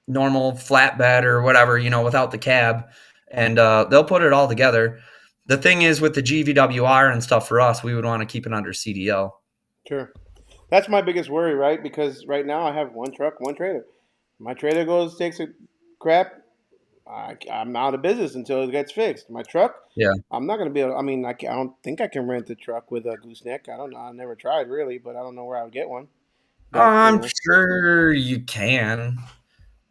normal flatbed or whatever, without the cab, and they'll put it all together. The thing is, with the GVWR and stuff, for us, we would want to keep it under CDL. Sure. That's my biggest worry, right? Because right now I have one truck, one trailer. My trailer goes takes a crap. I'm out of business until it gets fixed. My truck, Yeah. I'm not going to be able. I mean, I don't think I can rent a truck with a gooseneck. I don't know. I never tried really, but I don't know where I would get one. But I'm sure you can.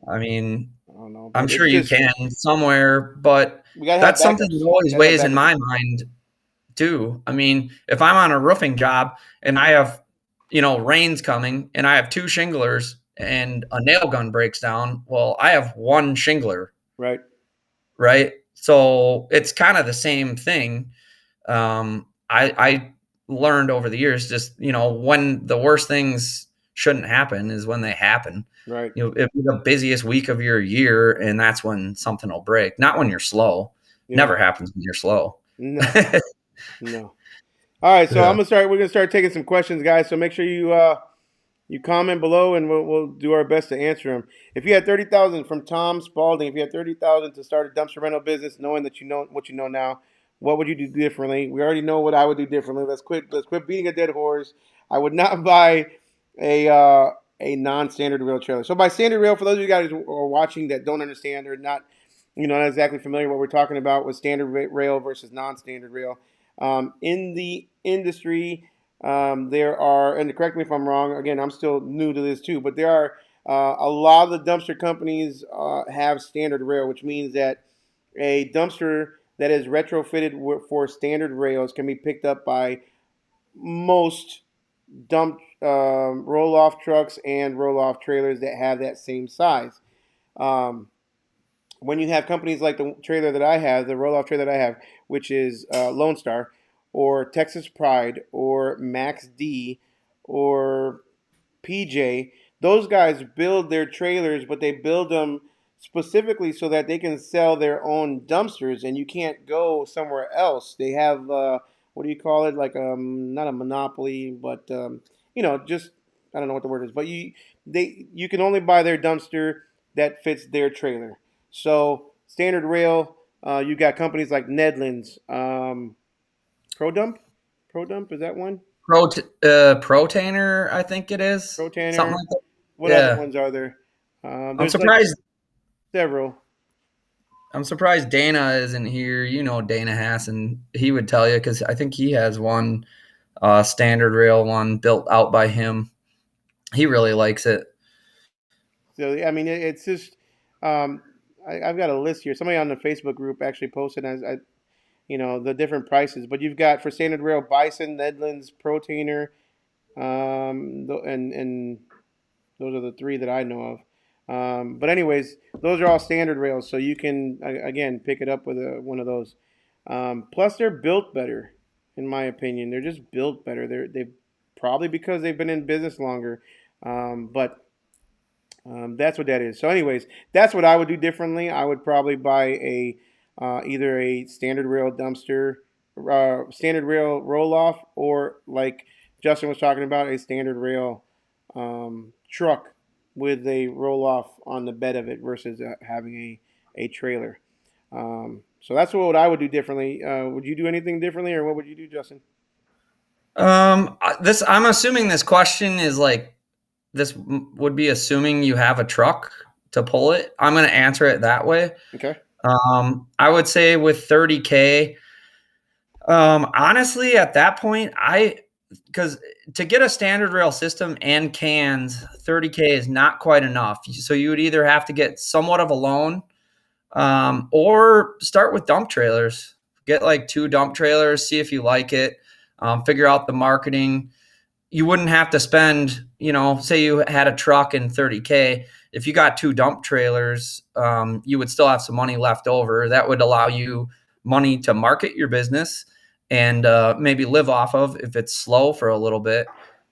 I mean, I don't know. I'm But sure it's you just can somewhere, but we gotta have that's something backups. that always Gotta have weighs in backups. my mind too. I mean, if I'm on a roofing job and I have, rains coming and I have two shinglers and a nail gun breaks down, well, I have one shingler, Right. right? So it's kind of the same thing. I learned over the years, just when the worst things shouldn't happen is when they happen. Right. It'll be the busiest week of your year, and that's when something will break. Not when you're slow. Yeah. Never happens when you're slow. No. No. All right. So Yeah. I'm gonna start. We're gonna start taking some questions, guys. So make sure you comment below, and we'll do our best to answer them. If you had 30,000 from Tom Spalding, if you had 30,000 to start a dumpster rental business, knowing that you know what you know now, what would you do differently? We already know what I would do differently. Let's quit. Let's quit beating a dead horse. I would not buy a uh, a non-standard rail trailer. So by standard rail, for those of you guys who are watching that don't understand or not, not exactly familiar what we're talking about with standard rail versus non-standard rail. In the industry, there are, and correct me if I'm wrong, again, I'm still new to this too, but there are a lot of the dumpster companies have standard rail, which means that a dumpster that is retrofitted for standard rails can be picked up by most dump roll off trucks and roll off trailers that have that same size. Um, when you have companies like the trailer that I have, the roll off trailer that I have, which is Lone Star, or Texas Pride, or Max D, or PJ, those guys build their trailers, but they build them specifically so that they can sell their own dumpsters, and you can't go somewhere else. They have what do you call it? Like not a monopoly, but just I don't know what the word is, but you can only buy their dumpster that fits their trailer. So standard rail, you got companies like Nedlands, ProDump. ProDump is that one? Protainer, I think it is something ProTanner. like that. What other Yeah, ones are there? I'm There's like surprised. several. I'm surprised Dana isn't here. Dana Hassan. He would tell you because I think he has one standard rail one built out by him. He really likes it. So I mean, it's just um, I've got a list here. Somebody on the Facebook group actually posted as the different prices. But you've got for standard rail Bison, Nedlands, ProTainer, and those are the three that I know of. But anyways, those are all standard rails, so you can again pick it up with one of those. Plus, they're built better, in my opinion. They're just built better. They've probably because they've been in business longer, but that's what that is. So, anyways, that's what I would do differently. I would probably buy either a standard rail dumpster, standard rail roll off, or like Justin was talking about, a standard rail truck with a roll off on the bed of it versus having a trailer. So that's what I would do differently. Would you do anything differently, or what would you do, Justin? I'm assuming this question is like this would be assuming you have a truck to pull it. I'm going to answer it that way. Okay. I would say with 30K, honestly, at that point, because to get a standard rail system and cans, 30K is not quite enough. So you would either have to get somewhat of a loan, or start with dump trailers. Get like 2 dump trailers, see if you like it, figure out the marketing. You wouldn't have to spend, say you had a truck and 30K. If you got 2 dump trailers, you would still have some money left over. That would allow you money to market your business and maybe live off of if it's slow for a little bit.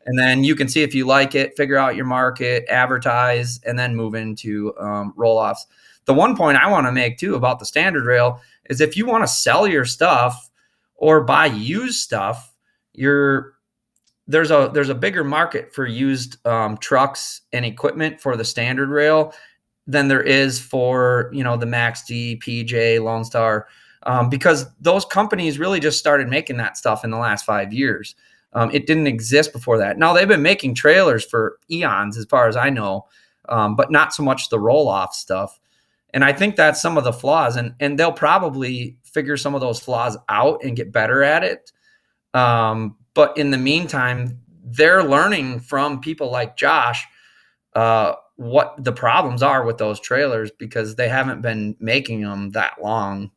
And then you can see if you like it, figure out your market, advertise, and then move into roll-offs. The one point I want to make too about the standard rail is if you want to sell your stuff or buy used stuff, there's a bigger market for used trucks and equipment for the standard rail than there is for the Max D, PJ, Lone Star, because those companies really just started making that stuff in the last 5 years. It didn't exist before that. Now they've been making trailers for eons, as far as I know, but not so much the roll-off stuff. And I think that's some of the flaws, and they'll probably figure some of those flaws out and get better at it. But in the meantime, they're learning from people like Josh what the problems are with those trailers because they haven't been making them that long.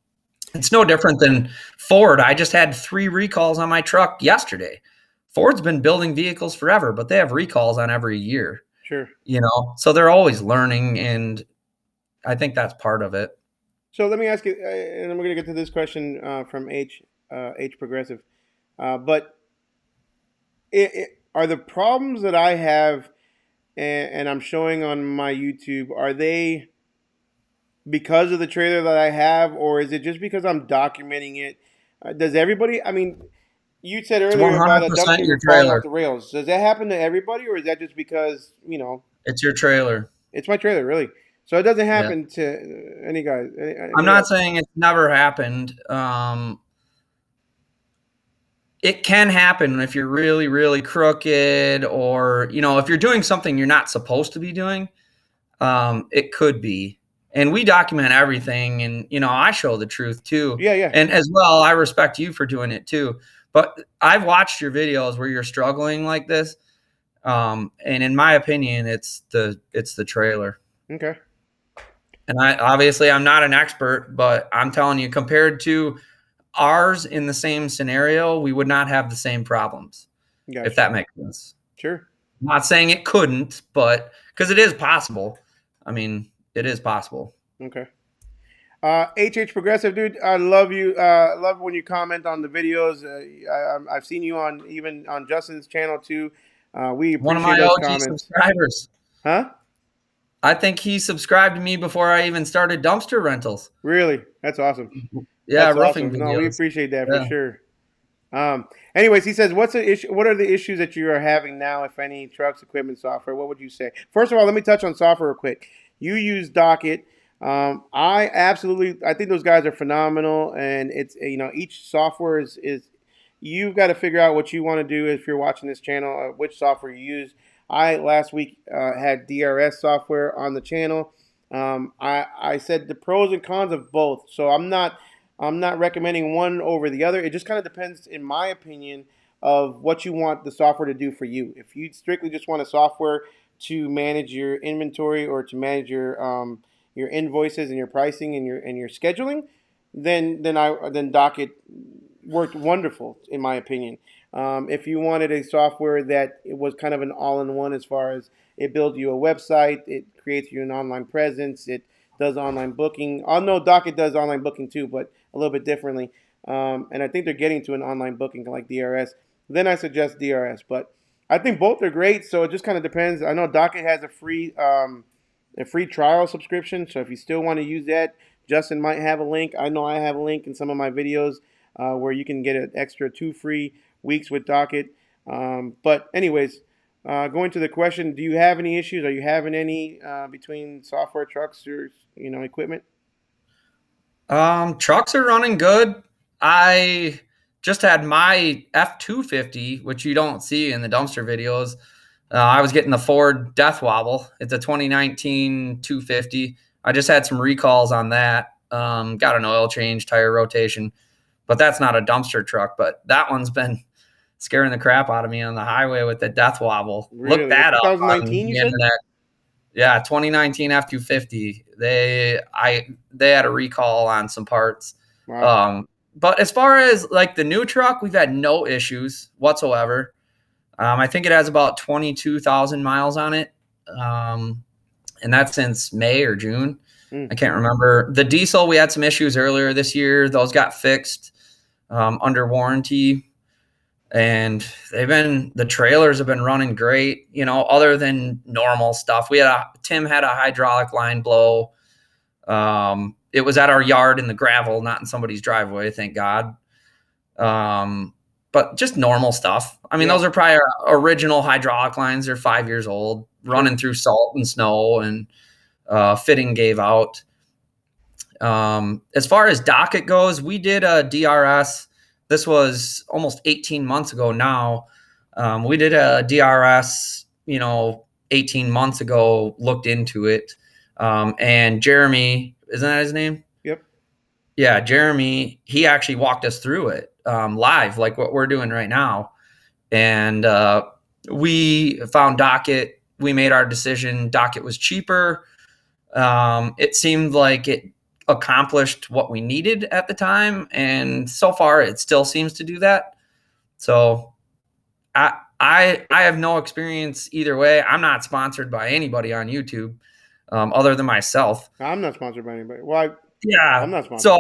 It's no different than Ford. I just had 3 recalls on my truck yesterday. Ford's been building vehicles forever, but they have recalls on every year. Sure. So they're always learning, and I think that's part of it. So let me ask you, and we're going to get to this question from H Progressive, but are the problems that I have and I'm showing on my YouTube, are they because of the trailer that I have, or is it just because I'm documenting it? Does everybody? I mean, you said earlier about a 100% dumpster your falling trailer. off the rails. Does that happen to everybody, or is that just because It's your trailer. it's my trailer, really? So it doesn't Yeah. happen to any guys. I'm not saying it's never happened. It can happen if you're really, really crooked, or if you're doing something you're not supposed to be doing. It could be. And we document everything, and I show the truth too. Yeah. And as well, I respect you for doing it too. But I've watched your videos where you're struggling like this. And in my opinion, it's the trailer. Okay. And I'm not an expert, but I'm telling you, compared to ours in the same scenario, we would not have the same problems. Gotcha. If that makes sense. Sure. I'm not saying it couldn't, but because it is possible. I mean, it is possible. Okay. HH Progressive, dude, I love you. Love when you comment on the videos. I've seen you even on Justin's channel too. We appreciate one of my those OG comments. subscribers. Huh? I think he subscribed to me before I even started dumpster rentals. Really? That's awesome. Yeah, That's roofing awesome. videos. No, we appreciate that for sure. Anyways, he says, what are the issues that you are having now, if any, trucks, equipment, software? What would you say? First of all, let me touch on software real quick. You use Docket. I think those guys are phenomenal, and it's each software is you've got to figure out what you want to do if you're watching this channel, which software you use. I last week had DRS software on the channel. I said the pros and cons of both, so I'm not recommending one over the other. It just kind of depends, in my opinion, of what you want the software to do for you. If you strictly just want a software to manage your inventory or to manage your invoices and your pricing and your scheduling, then Docket worked wonderful, in my opinion. If you wanted a software that it was kind of an all-in-one, as far as it builds you a website, it creates you an online presence, it does online booking. I know Docket does online booking too, but a little bit differently. And I think they're getting to an online booking like DRS. Then I suggest DRS, but I think both are great. So it just kind of depends. I know Docket has a free trial subscription. So if you still want to use that, Justin might have a link. I know I have a link in some of my videos where you can get an extra 2 free weeks with Docket. But anyways, going to the question, do you have any issues? Are you having any between software, trucks, or equipment? Trucks are running good. I just had my F-250, which you don't see in the dumpster videos. I was getting the Ford Death Wobble. It's a 2019 250. I just had some recalls on that. Got an oil change, tire rotation, but that's not a dumpster truck. But that one's been scaring the crap out of me on the highway with the Death Wobble. Really? Look that up. 2019, you said? Internet. Yeah, 2019 F-250. They had a recall on some parts. Wow. But as far as like the new truck, we've had no issues whatsoever. I think it has about 22,000 miles on it. And that's since May or June. I can't remember. The diesel, we had some issues earlier this year. Those got fixed under warranty. And the trailers have been running great, other than normal stuff. Tim had a hydraulic line blow. It was at our yard in the gravel, not in somebody's driveway, thank God. But just normal stuff. I mean, Those are probably our original hydraulic lines. They're 5 years old, running through salt and snow, and fitting gave out. As far as Docket goes, we did a DRS. This was almost 18 months ago now. We did a DRS, 18 months ago, looked into it. And Jeremy Isn't that his name? Yep. Yeah, Jeremy. He actually walked us through it live, like what we're doing right now, and we found Docket. We made our decision. Docket was cheaper. It seemed like it accomplished what we needed at the time, and so far it still seems to do that. So I have no experience either way. I'm not sponsored by anybody on YouTube other than myself. I'm not sponsored by anybody. Well, I'm Yeah. not sponsored. So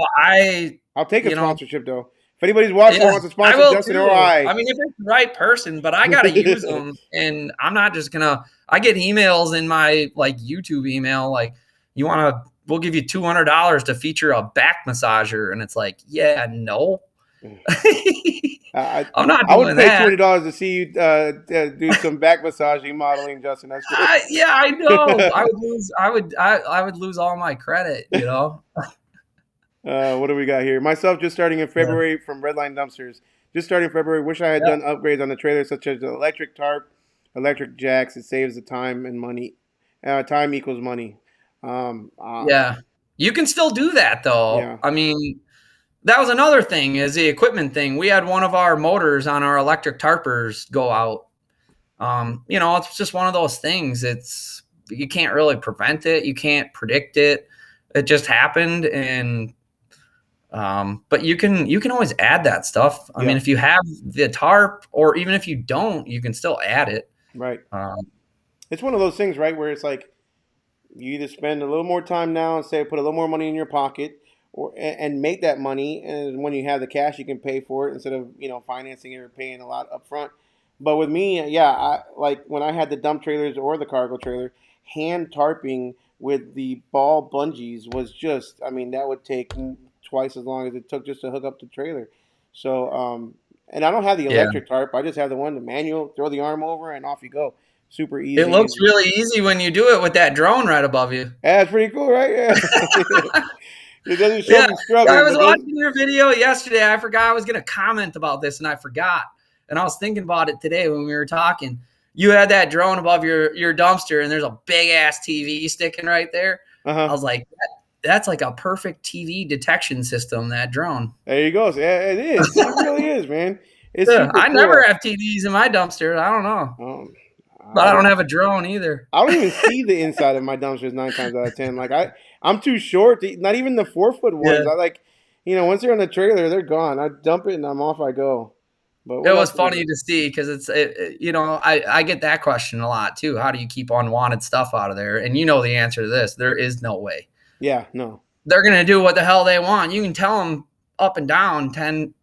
I'll take a you know, sponsorship though. If anybody's watching yeah, wants to I sponsor will Justin too. or I mean, if it's the right person, but I gotta use them, and I'm not just gonna. I get emails in my like YouTube email like, you want to? We'll give you $200 to feature a back massager, and it's like, yeah, no. I'm not I would doing pay that. $200 to see you do some back massaging modeling, Justin. That's great. Yeah, I know. I would lose all my credit. You know. What do we got here? Myself just starting in February from Redline Dumpsters. Just starting in February. Wish I had Yeah. done upgrades on the trailer, such as the electric tarp, electric jacks. It saves the time and money. Time equals money. Yeah. You can still do that though. Yeah. I mean, that was another thing is the equipment thing. We had one of our motors on our electric tarpers go out. It's just one of those things. You can't really prevent it. You can't predict it. It just happened. And but you can always add that stuff. I Yeah. mean, if you have the tarp, or even if you don't, you can still add it. Right. Um, It's one of those things, right, where it's like you either spend a little more time now and say put a little more money in your pocket, or and make that money, and when you have the cash, you can pay for it instead of financing it or paying a lot up front. But with me, yeah, like when I had the dump trailers or the cargo trailer, hand tarping with the ball bungees was just, I mean, that would take twice as long as it took just to hook up the trailer. So, and I don't have the yeah. electric tarp. I just have the one, the manual. Throw the arm over and off you go. Super easy. It looks really easy when you do it with that drone right above you. Yeah, it's pretty cool, right? Yeah. It doesn't show me Yeah, struggling. I was but watching your video yesterday. I forgot I was going to comment about this, and I forgot. And I was thinking about it today when we were talking. You had that drone above your dumpster, and there's a big ass TV sticking right there. I was like, that's like a perfect TV detection system. That drone. There you go. Yeah, it is. It really is, man. It's super I cool. never have TVs in my dumpster. I don't know, but I don't have a drone either. I don't even see the inside of my dumpsters 9 times out of 10. Like I'm too short. Not even the 4-foot ones. Yeah. I like, once they're on the trailer, they're gone. I dump it and I'm off. I go. But It was funny to see because I get that question a lot too. How do you keep unwanted stuff out of there? And you know the answer to this. There is no way. Yeah, no. They're going to do what the hell they want. You can tell them up and down 10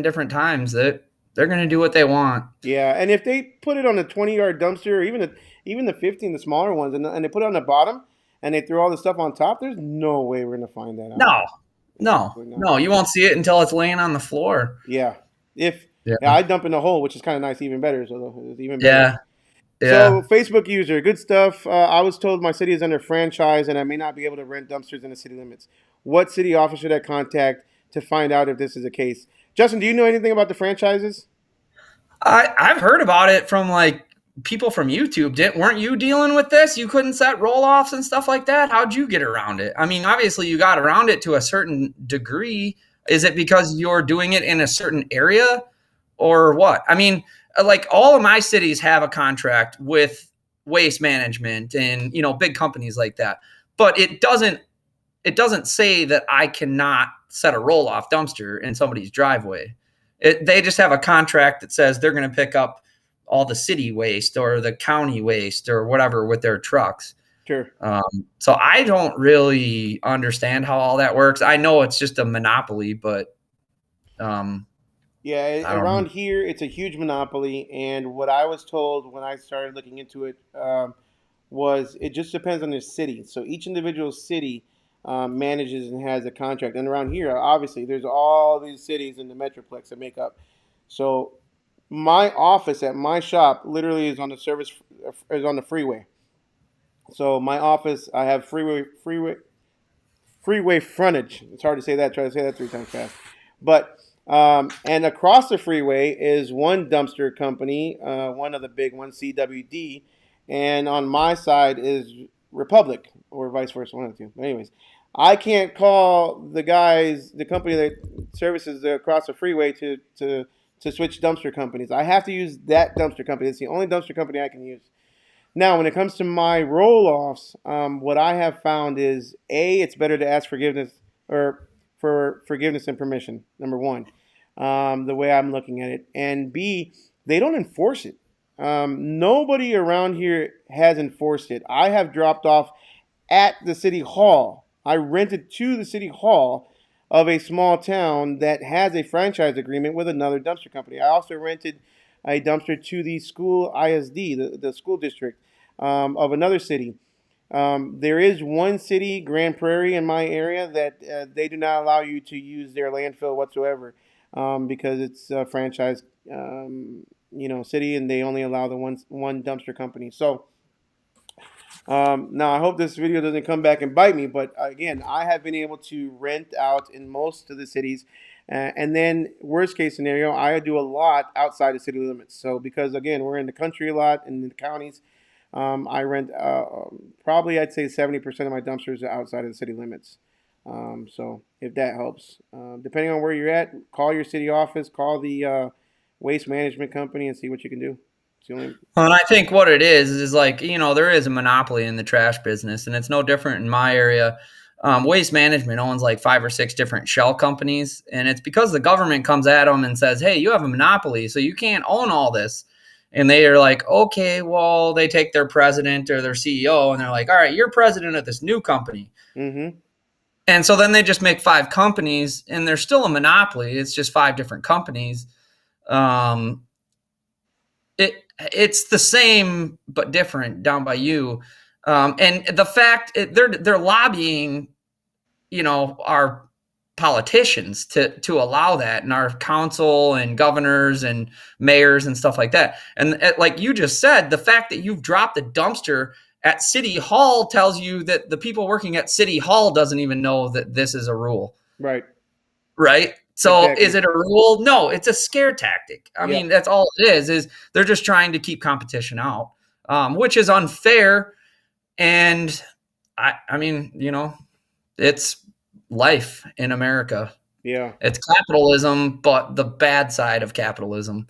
different times that they're going to do what they want. Yeah, and if they put it on a 20-yard dumpster, or even the 15, the smaller ones, and they put it on the bottom, and they throw all the stuff on top, there's no way we're going to find that out. No, you won't see it until it's laying on the floor. Yeah. I dump in the hole, which is kind of nice, even better. So it's even better. Yeah. So Facebook user, good stuff. I was told my city is under franchise and I may not be able to rent dumpsters in the city limits. What city office should I contact to find out if this is the case? Justin, do you know anything about the franchises? I've heard about it from like people from YouTube. Weren't you dealing with this? You couldn't set roll-offs and stuff like that? How'd you get around it? I mean, obviously you got around it to a certain degree. Is it because you're doing it in a certain area or what? I mean, like all of my cities have a contract with Waste Management and, big companies like that. But it doesn't say that I cannot set a roll-off dumpster in somebody's driveway. They just have a contract that says they're going to pick up all the city waste or the county waste or whatever with their trucks. Sure. So I don't really understand how all that works. I know it's just a monopoly, but around here it's a huge monopoly. And what I was told when I started looking into it was it just depends on the city. So each individual city manages and has a contract. And around here, obviously, there's all these cities in the Metroplex that make up. So my office at my shop literally is on the freeway. So my office, I have freeway frontage. It's hard to say that. Try to say that 3 times fast. But and across the freeway is one dumpster company, one of the big ones, CWD, and on my side is Republic, or vice versa, one of the two. But anyways, I can't call the company that services across the freeway to switch dumpster companies. I have to use that dumpster company. It's the only dumpster company I can use. Now, when it comes to my roll offs, what I have found is it's better to ask forgiveness or for forgiveness and permission. Number one, the way I'm looking at it, and B, they don't enforce it. Nobody around here has enforced it. I have dropped off at the city hall. I rented to the city hall of a small town that has a franchise agreement with another dumpster company. I also rented a dumpster to the school ISD, the school district of another city. There is one city, Grand Prairie, in my area that they do not allow you to use their landfill whatsoever because it's a franchise, city, and they only allow the one dumpster company. So now, I hope this video doesn't come back and bite me, but again, I have been able to rent out in most of the cities. And then, worst case scenario, I do a lot outside the city limits. So, because again, we're in the country a lot in the counties, I rent probably I'd say 70% of my dumpsters are outside of the city limits. So, if that helps, depending on where you're at, call your city office, call the waste management company, and see what you can do. It's the only. Well, and I think what it is like, there is a monopoly in the trash business, and it's no different in my area. Waste Management owns like 5 or 6 different shell companies, and it's because the government comes at them and says, hey, you have a monopoly, so you can't own all this. And they are like, okay, well, they take their president or their CEO, and they're like, all right, you're president of this new company. Mm-hmm. And so then they just make 5 companies, and they're still a monopoly. It's just 5 different companies. Um, it's the same but different down by you, and the fact they're lobbying, our politicians to allow that, and our council and governors and mayors and stuff like that. And like you just said, the fact that you've dropped a dumpster at City Hall tells you that the people working at City Hall doesn't even know that this is a rule. Right. Right? So Exactly. is it a rule? No, it's a scare tactic. I Yeah. mean, that's all it is they're just trying to keep competition out, which is unfair. And I mean, it's life in America. Yeah. It's capitalism, but the bad side of capitalism.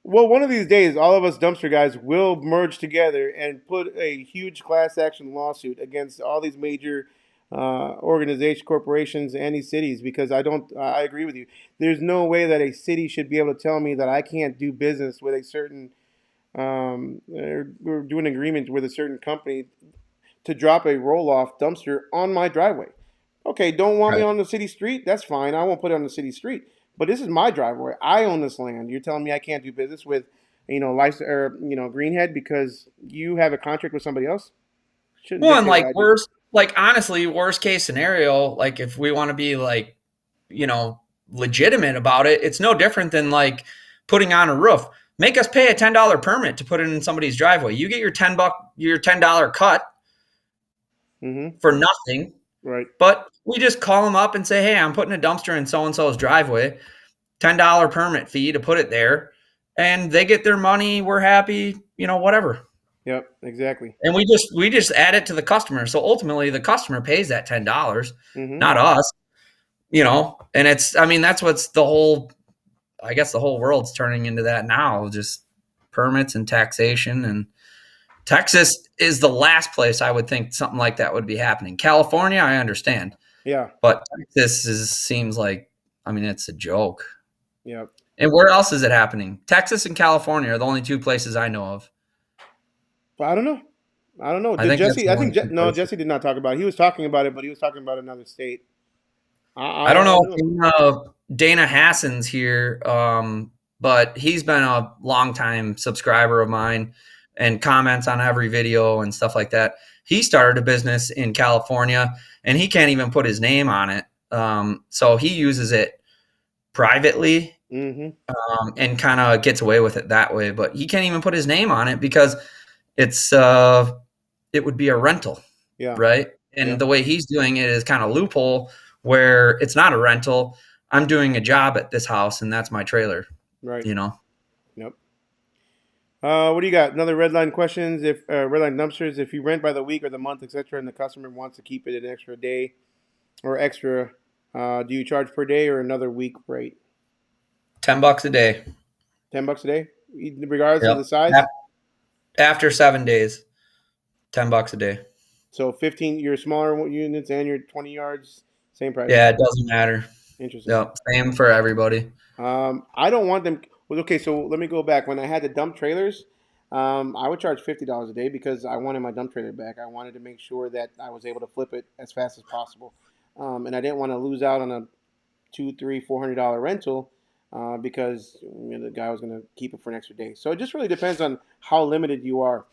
Well, one of these days, all of us dumpster guys will merge together and put a huge class action lawsuit against all these major organizations, corporations, and these cities because I agree with you. There's no way that a city should be able to tell me that I can't do business with a certain, we're doing an agreement with a certain company to drop a roll off dumpster on my driveway. Okay, don't want me Right. on the city street? That's fine. I won't put it on the city street. But this is my driveway. I own this land. You're telling me I can't do business with, Greenhead because you have a contract with somebody else? Shouldn't Well, and dictate what I do. honestly, worst case scenario, like if we want to be like, you know, legitimate about it, it's no different than like putting on a roof. Make us pay a $10 permit to put it in somebody's driveway. You get your $10 cut Mm-hmm. for nothing, Right. but we just call them up and say, hey, I'm putting a dumpster in so and so's driveway, $10 permit fee to put it there, and they get their money. We're happy, whatever. Yep. Exactly. And we just add it to the customer. So ultimately, the customer pays that $10, Mm-hmm. not us. And I mean, that's what's I guess the whole world's turning into that now, just permits and taxation. And Texas is the last place I would think something like that would be happening. California, I understand, Yeah. but seems like, I mean, it's a joke. Yep. And where else is it happening? Texas and California are the only 2 places I know of. But I don't know. I don't know. I Did think that's Jesse? the I only think 2 no. places. Jesse did not talk about it. He was talking about it, but he was talking about another state. I don't I know don't know. if Dana Hassan's here, but he's been a longtime subscriber of mine and comments on every video and stuff like that. He started a business in California, and he can't even put his name on it. So he uses it privately, Mm-hmm. and kind of gets away with it that way. But he can't even put his name on it because it would be a rental, Yeah. right? And Yep. the way he's doing it is kind of loophole where it's not a rental. I'm doing a job at this house, and that's my trailer. Right. You know, Yep. What do you got? Another red line questions. If red line dumpsters, if you rent by the week or the month, etc., and the customer wants to keep it an extra day, or extra, do you charge per day or another week rate? $10 a day. $10 a day, regardless of Yep. the size. After 7 days, $10 a day. So 15, your smaller units and your 20 yards, same price. Yeah, it doesn't matter. Interesting. Yep, same for everybody. I don't want them. Well, okay, so let me go back. When I had the dump trailers, I would charge $50 a day because I wanted my dump trailer back. I wanted to make sure that I was able to flip it as fast as possible, and I didn't want to lose out on a two, three, $400 rental because the guy was going to keep it for an extra day. So it just really depends on how limited you are.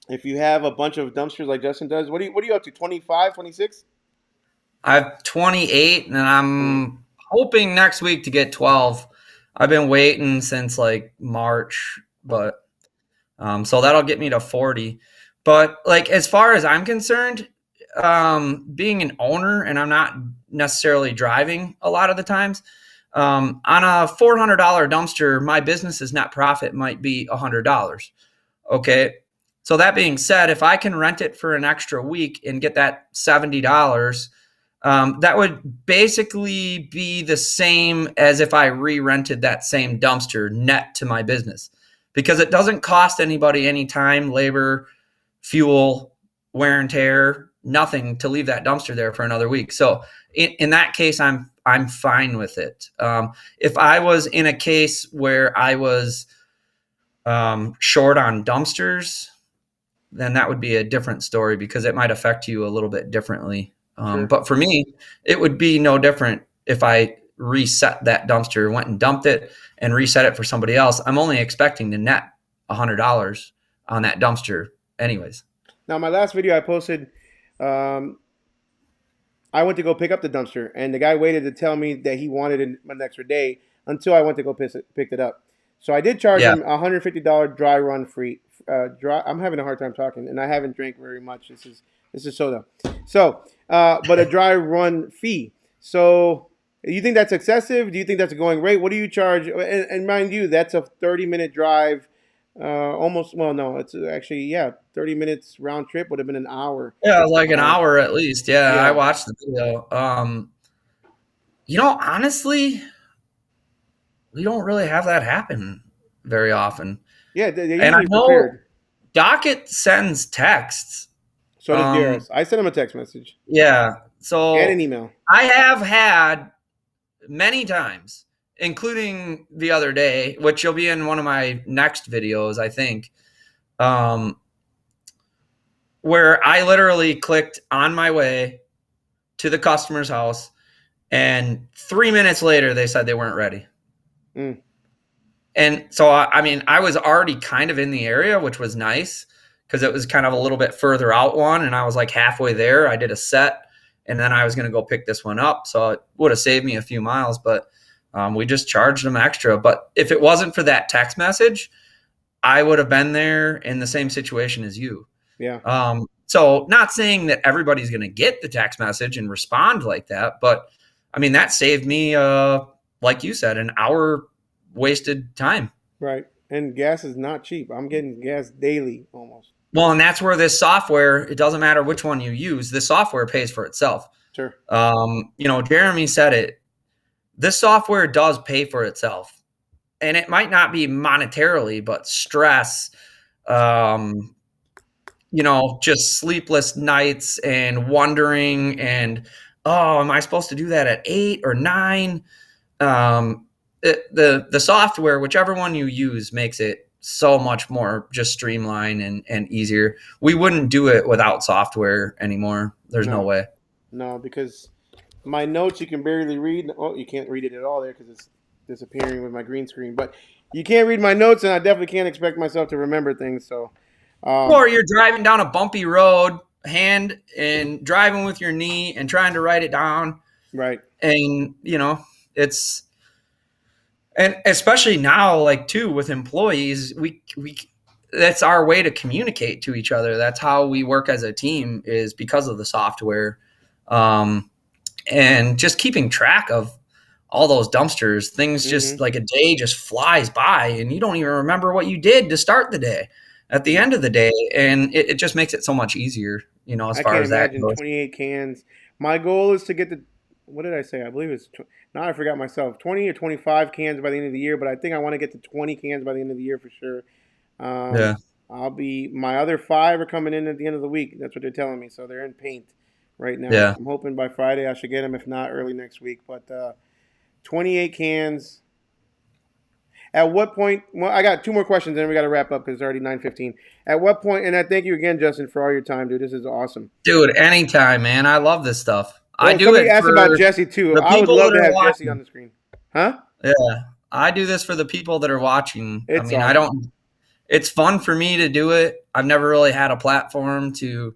If you have a bunch of dumpsters like Justin does, what are you up to? 25, 26? I have 28, and I'm hoping next week to get 12. I've been waiting since like March, but so that'll get me to 40. But like as far as I'm concerned, being an owner and I'm not necessarily driving a lot of the times, on a $400 dumpster, my business's net profit might be $100. Okay. So that being said, if I can rent it for an extra week and get that $70, that would basically be the same as if I re-rented that same dumpster net to my business, because it doesn't cost anybody any time, labor, fuel, wear and tear, nothing to leave that dumpster there for another week. So in that case, I'm fine with it. If I was in a case where I was short on dumpsters, then that would be a different story because it might affect you a little bit differently. Sure. But for me, it would be no different if I reset that dumpster, went and dumped it and reset it for somebody else. I'm only expecting to net $100 on that dumpster anyways. Now, my last video I posted, um, I went to go pick up the dumpster, and the guy waited to tell me that he wanted it an extra day until I went to go pick it up. So I did charge Yeah. him $150 dry run free. I'm having a hard time talking, and I haven't drank very much. This is soda. So, but a dry run fee. So, you think that's excessive? Do you think that's a going rate? What do you charge? And mind you, that's a 30-minute drive. Almost. Well, no, it's actually 30 minutes round trip would have been an hour. Yeah, like an hour at least. Yeah, Yeah. I watched the video. Honestly, we don't really have that happen very often. Yeah, they're And I usually know prepared. Docket sends texts. So does Um, DRS. I sent him a text message Yeah. and an So email. I have had many times, including the other day, which will be in one of my next videos, I think, where I literally clicked on my way to the customer's house, and 3 minutes later, they said they weren't ready. Mm. And so, I mean, I was already kind of in the area, which was nice because it was kind of a little bit further out one. And I was like halfway there. I did a set and then I was going to go pick this one up. So it would have saved me a few miles, but we just charged them extra. But if it wasn't for that text message, I would have been there in the same situation as you. Yeah. So not saying that everybody's going to get the text message and respond like that, but I mean, that saved me, like you said, an hour wasted time. Right. And gas is not cheap. I'm getting gas daily almost. Well, and that's where this software, it doesn't matter which one you use, the software pays for itself. Sure. Jeremy said it. This software does pay for itself. And it might not be monetarily, but stress, just sleepless nights and wondering and, oh, am I supposed to do that at 8 or 9? The software, whichever one you use, makes it so much more just streamlined and easier. We wouldn't do it without software anymore. There's no way. No, because my notes you can barely read. Oh, you can't read it at all there because it's disappearing with my green screen. But you can't read my notes, and I definitely can't expect myself to remember things. So, or you're driving down a bumpy road, hand and driving with your knee and trying to write it down. Right. And it's. And especially now, like too, with employees, we that's our way to communicate to each other. That's how we work as a team, is because of the software, and just keeping track of all those dumpsters. Things just like a day just flies by, and you don't even remember what you did to start the day at the end of the day, and it just makes it so much easier. As far as that goes. 28 cans. My goal is to get to, what did I say? I believe it's, now I forgot myself, 20 or 25 cans by the end of the year, but I think I want to get to 20 cans by the end of the year for sure. Um, Yeah. my other five are coming in at the end of the week. That's what they're telling me. So they're in paint right now. Yeah. I'm hoping by Friday I should get them, if not early next week. But 28 cans. At what point? Well, I got two more questions, and we got to wrap up because it's already 9:15. At what point? And I thank you again, Justin, for all your time, dude. This is awesome. Dude, anytime, man. I love this stuff. I Well, do somebody it asked about for Jesse too. the I would people love that to are have Jesse on watching. the screen. Huh? Yeah. I do this for the people that are watching. I It's mean, I awesome. don't it's fun for me to do it. I've never really had a platform to,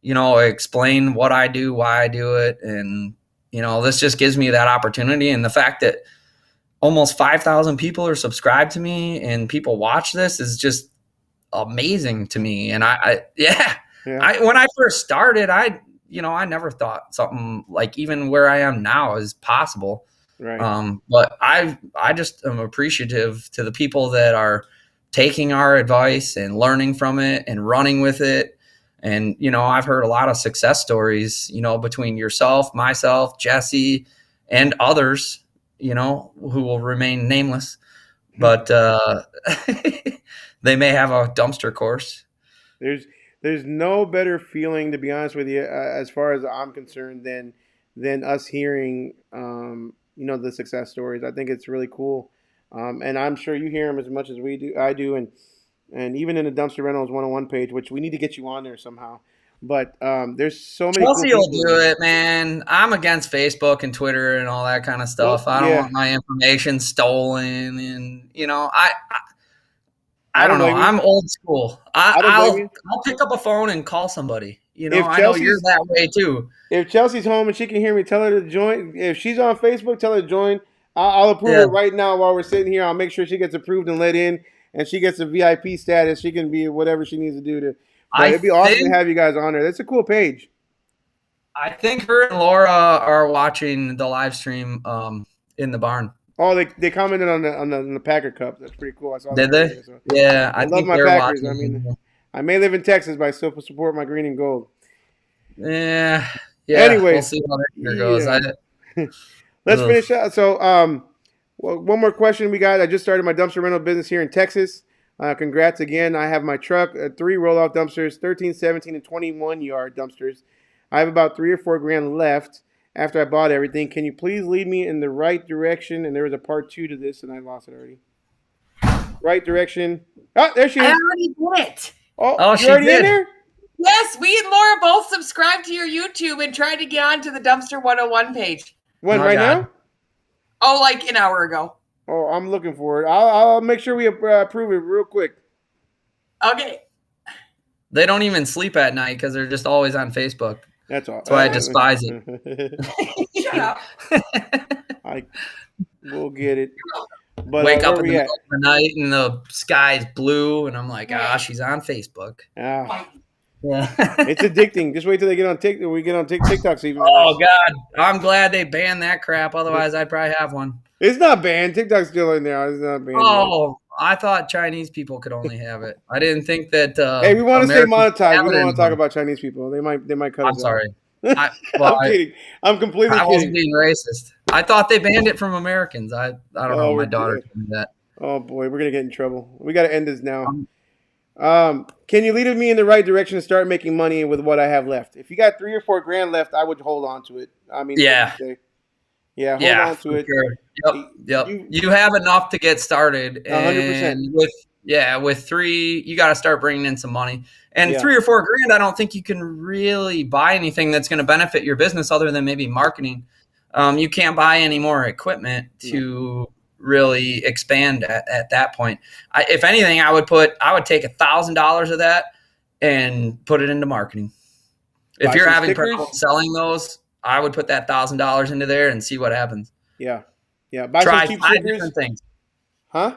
explain what I do, why I do it. And, this just gives me that opportunity. And the fact that almost 5,000 people are subscribed to me and people watch this is just amazing to me. And yeah, Yeah. when I first started, I never thought something like even where I am now is possible. Right. But I just am appreciative to the people that are taking our advice and learning from it and running with it. And, I've heard a lot of success stories, between yourself, myself, Jesse, and others, who will remain nameless, but they may have a dumpster course. There's there's no better feeling, to be honest with you, as far as I'm concerned, than us hearing the success stories. I think it's really cool, and I'm sure you hear them as much as we do. I do, and even in the Dumpster Rentals 101 page, which we need to get you on there somehow. But there's so many cool Chelsea will people in do there. it, man. I'm against Facebook and Twitter and all that kind of Well, stuff. I don't yeah, want my information stolen, and I I don't don't know. blame you. I'm old school. I don't blame you. I'll pick up a phone and call somebody. If I know you're Chelsea's that way too. if Chelsea's home and she can hear me, tell her to join. If she's on Facebook, tell her to join. I'll approve Yeah, it right now while we're sitting here. I'll make sure she gets approved and let in, and she gets a VIP status. She can be whatever she needs to do to. But I it'd be awesome to think have you guys on there. That's a cool page. her and Laura are watching the live stream in the barn. Oh, they commented on the Packer Cup. That's pretty cool. I saw that Did they? earlier. So Yeah, I I love think my they're Packers. I mean, watching. I may live in Texas, but I still support my green and gold. Yeah, yeah. We'll Anyways, see how that year goes. yeah. Let's Ugh. finish out. So, well, one more question we got. I just started my dumpster rental business here in Texas. Congrats again. I have my truck, three roll-off dumpsters, 13, 17, and 21-yard dumpsters. I have about 3 or 4 grand left after I bought everything. Can you please lead me in the right direction? And there was a part two to this, and I lost it already. Right direction. Oh, there she I is. already did it. Oh, Oh, you're she already in did. there? Yes, we and Laura both subscribed to your YouTube and tried to get onto the Dumpster 101 page. When, Oh, right God. now? Oh, like an hour ago. Oh, I'm looking for it. I'll make sure we approve it real quick. Okay. They don't even sleep at night because they're just always on Facebook. That's all. That's why I despise it. Shut up. We'll get it. But Wake up where in the we at? middle of the night and the sky's blue, and I'm like, she's on Facebook. Ah, Yeah. it's addicting. Just wait till they get on TikTok. We get on TikTok. So even Oh worse. God, I'm glad they banned that crap. Otherwise, I'd probably have one. It's not banned. TikTok's still in there. It's not banned. Oh, I thought Chinese people could only have it. I didn't think that. Hey, we want to stay Americans monetized. have We it don't want to talk anymore. about Chinese people. They might cut I'm us sorry. out. I'm kidding. I'm completely I wasn't kidding. being racist. I thought they banned it from Americans. I don't know. Oh, My we're daughter good. told me that. Oh boy, we're gonna get in trouble. We got to end this now. Can you lead me in the right direction to start making money with what I have left? If you got 3 or 4 grand left, I would hold on to it. I mean, Yeah. hold Yeah, on to for it. sure. Yep. You- You have enough to get started, 100%. and with three, you got to start bringing in some money. And Yeah. 3 or 4 grand, I don't think you can really buy anything that's going to benefit your business other than maybe marketing. You can't buy any more equipment to really expand at that point. If anything, I would take $1,000 of that and put it into marketing. If Buy you're some having stickers? problems selling those, I would put that $1,000 into there and see what happens. Yeah. Buy Try some cheap 5 stickers. different things. Huh?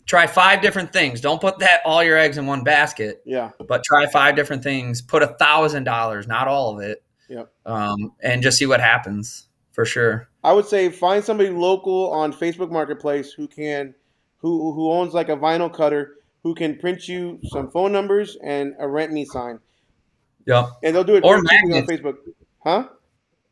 Try 5 different things. Don't put all your eggs in one basket, Yeah. but try 5 different things. Put $1,000, not all of it, Yep. and just see what happens for sure. I would say find somebody local on Facebook Marketplace who owns like a vinyl cutter who can print you some phone numbers and a rent me sign, Yep. and they'll do it Or very cheaply on magnets. Facebook. Huh?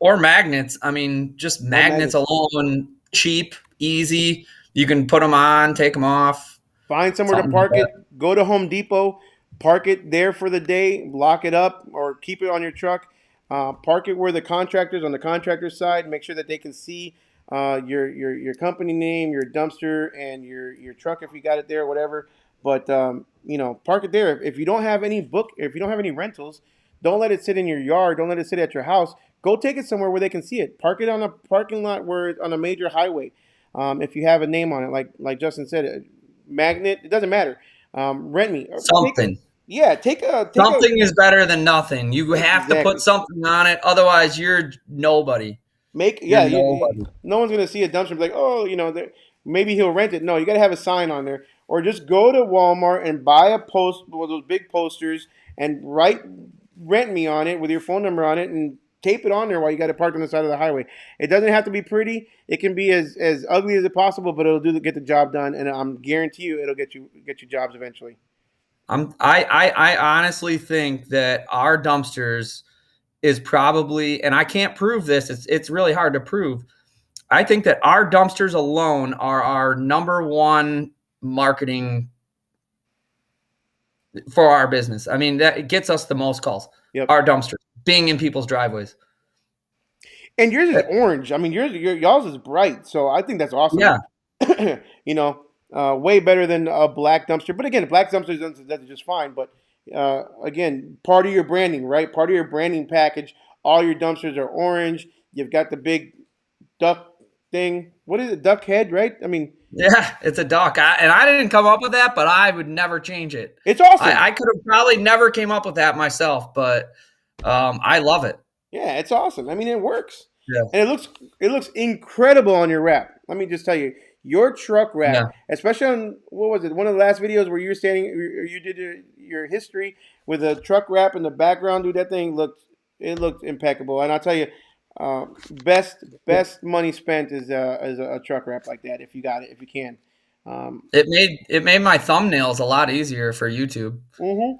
Or magnets. I mean, just magnets alone, cheap, easy. You can put them on, take them off. Find somewhere to Something like park that. it. Go to Home Depot, park it there for the day, lock it up, or keep it on your truck. Park it where the contractors on the contractor's side. Make sure that they can see your company name, your dumpster, and your truck if you got it there, whatever. But park it there. If you don't have if you don't have any rentals, don't let it sit in your yard. Don't let it sit at your house. Go take it somewhere where they can see it. Park it on a parking lot where it's on a major highway. If you have a name on it, like Justin said, magnet, it doesn't matter. Rent me. Something. Take a Something is better than nothing. You have to exactly. put something on it. Otherwise, you're nobody. You're nobody. No one's gonna see a dumpster and be like, oh, maybe he'll rent it. No, you gotta have a sign on there, or just go to Walmart and buy one of those big posters and write "rent me" on it with your phone number on it and tape it on there while you got it parked on the side of the highway. It doesn't have to be pretty. It can be as ugly as it possible, but it'll get the job done, and I'm guarantee you it'll get you jobs eventually. I honestly think that our dumpsters is probably, and I can't prove this. It's really hard to prove. I think that our dumpsters alone are our number one marketing for our business. I mean, that gets us the most calls. Yep. Our dumpsters being in people's driveways. And yours is orange. I mean, y'all's is bright. So I think that's awesome. Yeah. Way better than a black dumpster. But again, black dumpsters that's just fine. But again, part of your branding, right? Part of your branding package. All your dumpsters are orange. You've got the big duck thing. What is it? Duck head, right? I mean, yeah, it's a duck. I didn't come up with that, but I would never change it. It's awesome. I could have probably never came up with that myself, but I love it. Yeah, it's awesome. I mean, it works. Yeah. And it looks incredible on your wrap. Let me just tell you, your truck wrap, especially on, what was it, one of the last videos where you were standing, you did your history with a truck wrap in the background, dude. That thing looked impeccable. And I'll tell you, best money spent is a truck wrap like that if you got it, if you can. It made my thumbnails a lot easier for YouTube. Mm-hmm.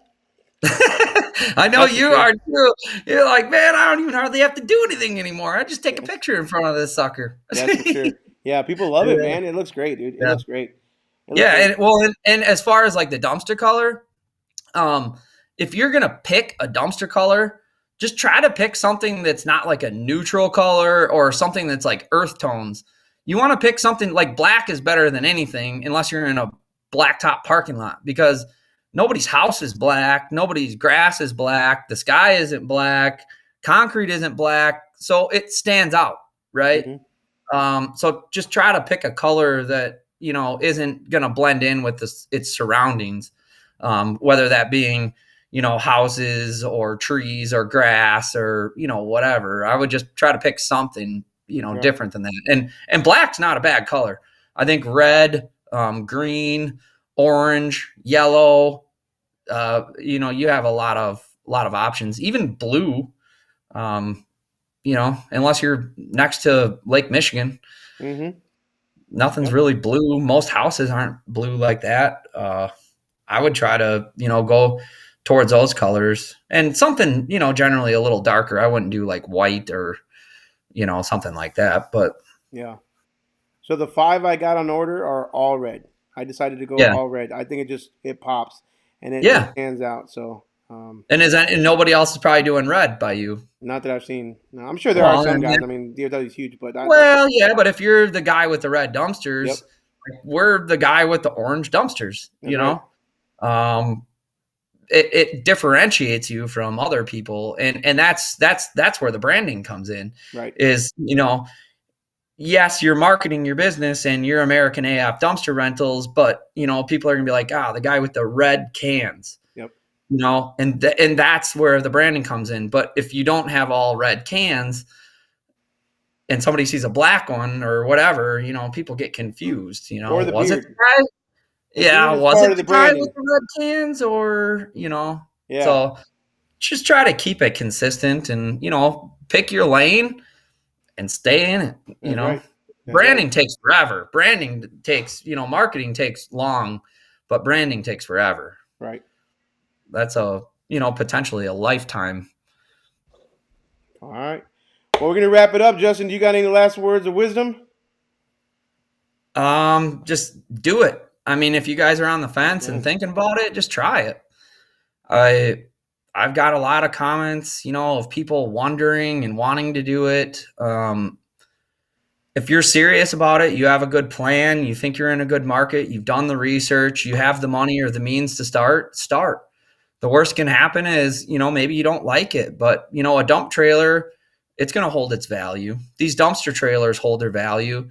I know you are too. You're like, man, I don't even hardly have to do anything anymore. I just take a picture in front of this sucker. That's for sure. Yeah, people love it, man. It looks great, dude. It looks great. And as far as like the dumpster color, if you're gonna pick a dumpster color, just try to pick something that's not like a neutral color or something that's like earth tones. You want to pick something like black is better than anything, unless you're in a blacktop parking lot, because nobody's house is black. Nobody's grass is black. The sky isn't black. Concrete isn't black. So it stands out, right? Mm-hmm. So just try to pick a color that, isn't going to blend in with its surroundings, whether that being, houses or trees or grass or, whatever. I would just try to pick something, different than that. And black's not a bad color. I think red, green, orange, yellow, you have a lot of options, even blue, unless you're next to Lake Michigan, nothing's really blue. Most houses aren't blue like that. I would try to, go towards those colors and something, generally a little darker. I wouldn't do like white or, something like that, but yeah. So the 5 I got on order are all red. I decided to go all red. I think it pops and it stands out. So, and nobody else is probably doing red by you. Not that I've seen. No, I'm sure there are some guys. I mean, DFW is huge, but but if you're the guy with the red dumpsters, like, we're the guy with the orange dumpsters. It differentiates you from other people, and that's where the branding comes in. Right? Is yes, you're marketing your business and you're American AF Dumpster Rentals, but people are gonna be like, the guy with the red cans. Yep. And that's where the branding comes in. But if you don't have all red cans and somebody sees a black one or whatever, people get confused. Or the was beard. it the guy? Yeah, was it the guy branding with the red cans or Yeah. So just try to keep it consistent and pick your lane and stay in it. Right. Branding takes forever. Branding takes, marketing takes long, but branding takes forever. Right. That's potentially a lifetime. All right. Well, we're gonna wrap it up. Justin, do you got any last words of wisdom? Just do it. I mean, if you guys are on the fence and thinking about it, just try it. I've got a lot of comments, of people wondering and wanting to do it. If you're serious about it, you have a good plan, you think you're in a good market, you've done the research, you have the money or the means to start. The worst can happen is, maybe you don't like it, but a dump trailer, it's going to hold its value. These dumpster trailers hold their value.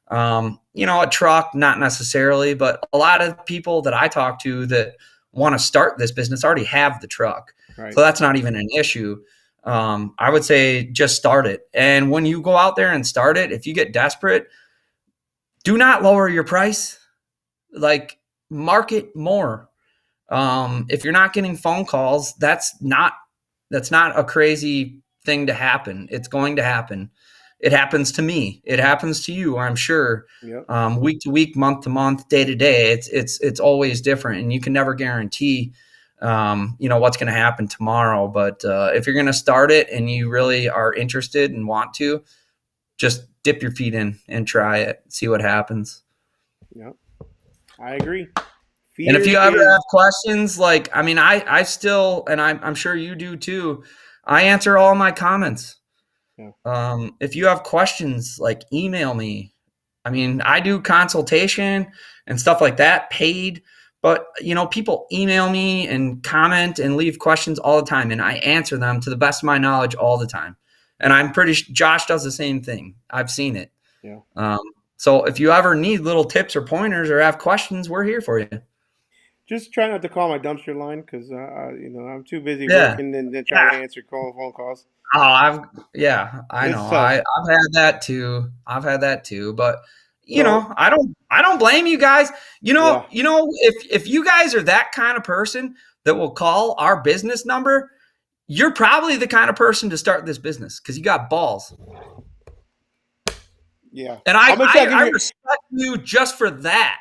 A truck, not necessarily, but a lot of people that I talk to that want to start this business already have the truck. Right. So that's not even an issue. I would say just start it. And when you go out there and start it, if you get desperate, do not lower your price. Like, market more. If you're not getting phone calls, that's not a crazy thing to happen. It's going to happen. It happens to me. It happens to you, I'm sure. Yep. Week to week, month to month, day to day. It's always different, and you can never guarantee, what's going to happen tomorrow. But if you're going to start it and you really are interested and want to, just dip your feet in and try it. See what happens. Yep. I agree. And if you ever have questions, I still, and I'm sure you do too, I answer all my comments. Yeah. If you have questions, email me. I do consultation and stuff like that, paid, but people email me and comment and leave questions all the time, and I answer them to the best of my knowledge all the time. And I'm pretty sure Josh does the same thing. I've seen it. Yeah. So if you ever need little tips or pointers or have questions, we're here for you. Just try not to call my dumpster line because I'm too busy working and then trying to answer phone calls. Oh, I know. I've had that too. But I don't blame you guys. If you guys are that kind of person that will call our business number, you're probably the kind of person to start this business because you got balls. Yeah. And I respect you just for that.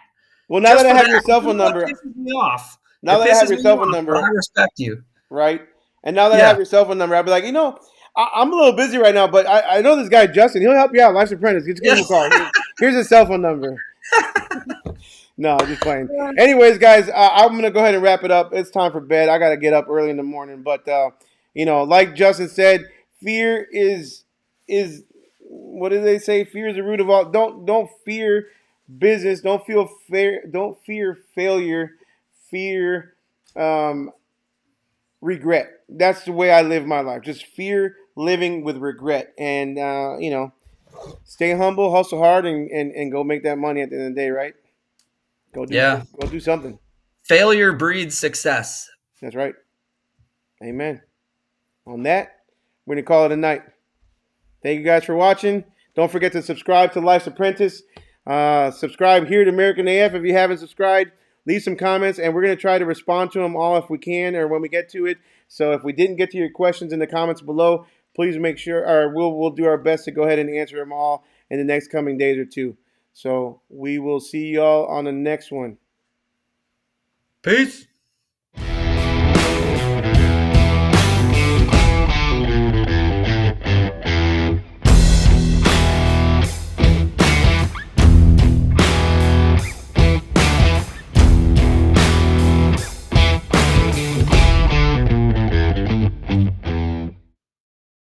Well, now that I have your cell phone number, now that I have your cell phone number, I respect you. Right. And now that I have your cell phone number, I'll be like, I'm a little busy right now, but I know this guy, Justin. He'll help you out. Life's Apprentice. Just give him a call. Here's his cell phone number. No, just playing. Anyways, guys, I'm going to go ahead and wrap it up. It's time for bed. I got to get up early in the morning. But, like Justin said, fear is what do they say? Fear is the root of all. Don't fear business. Don't fear failure. Fear regret. That's the way I live my life. Just fear living with regret. And stay humble, hustle hard, and go make that money at the end of the day, right? Go do something. Failure breeds success. That's right. Amen. On that, we're going to call it a night. Thank you guys for watching. Don't forget to subscribe to Life's Apprentice. Subscribe here to American AF if you haven't subscribed. Leave some comments, and we're going to try to respond to them all if we can or when we get to it. So if we didn't get to your questions in the comments below, please make sure, or we'll do our best to go ahead and answer them all in the next coming days or two. So we will see y'all on the next one. Peace.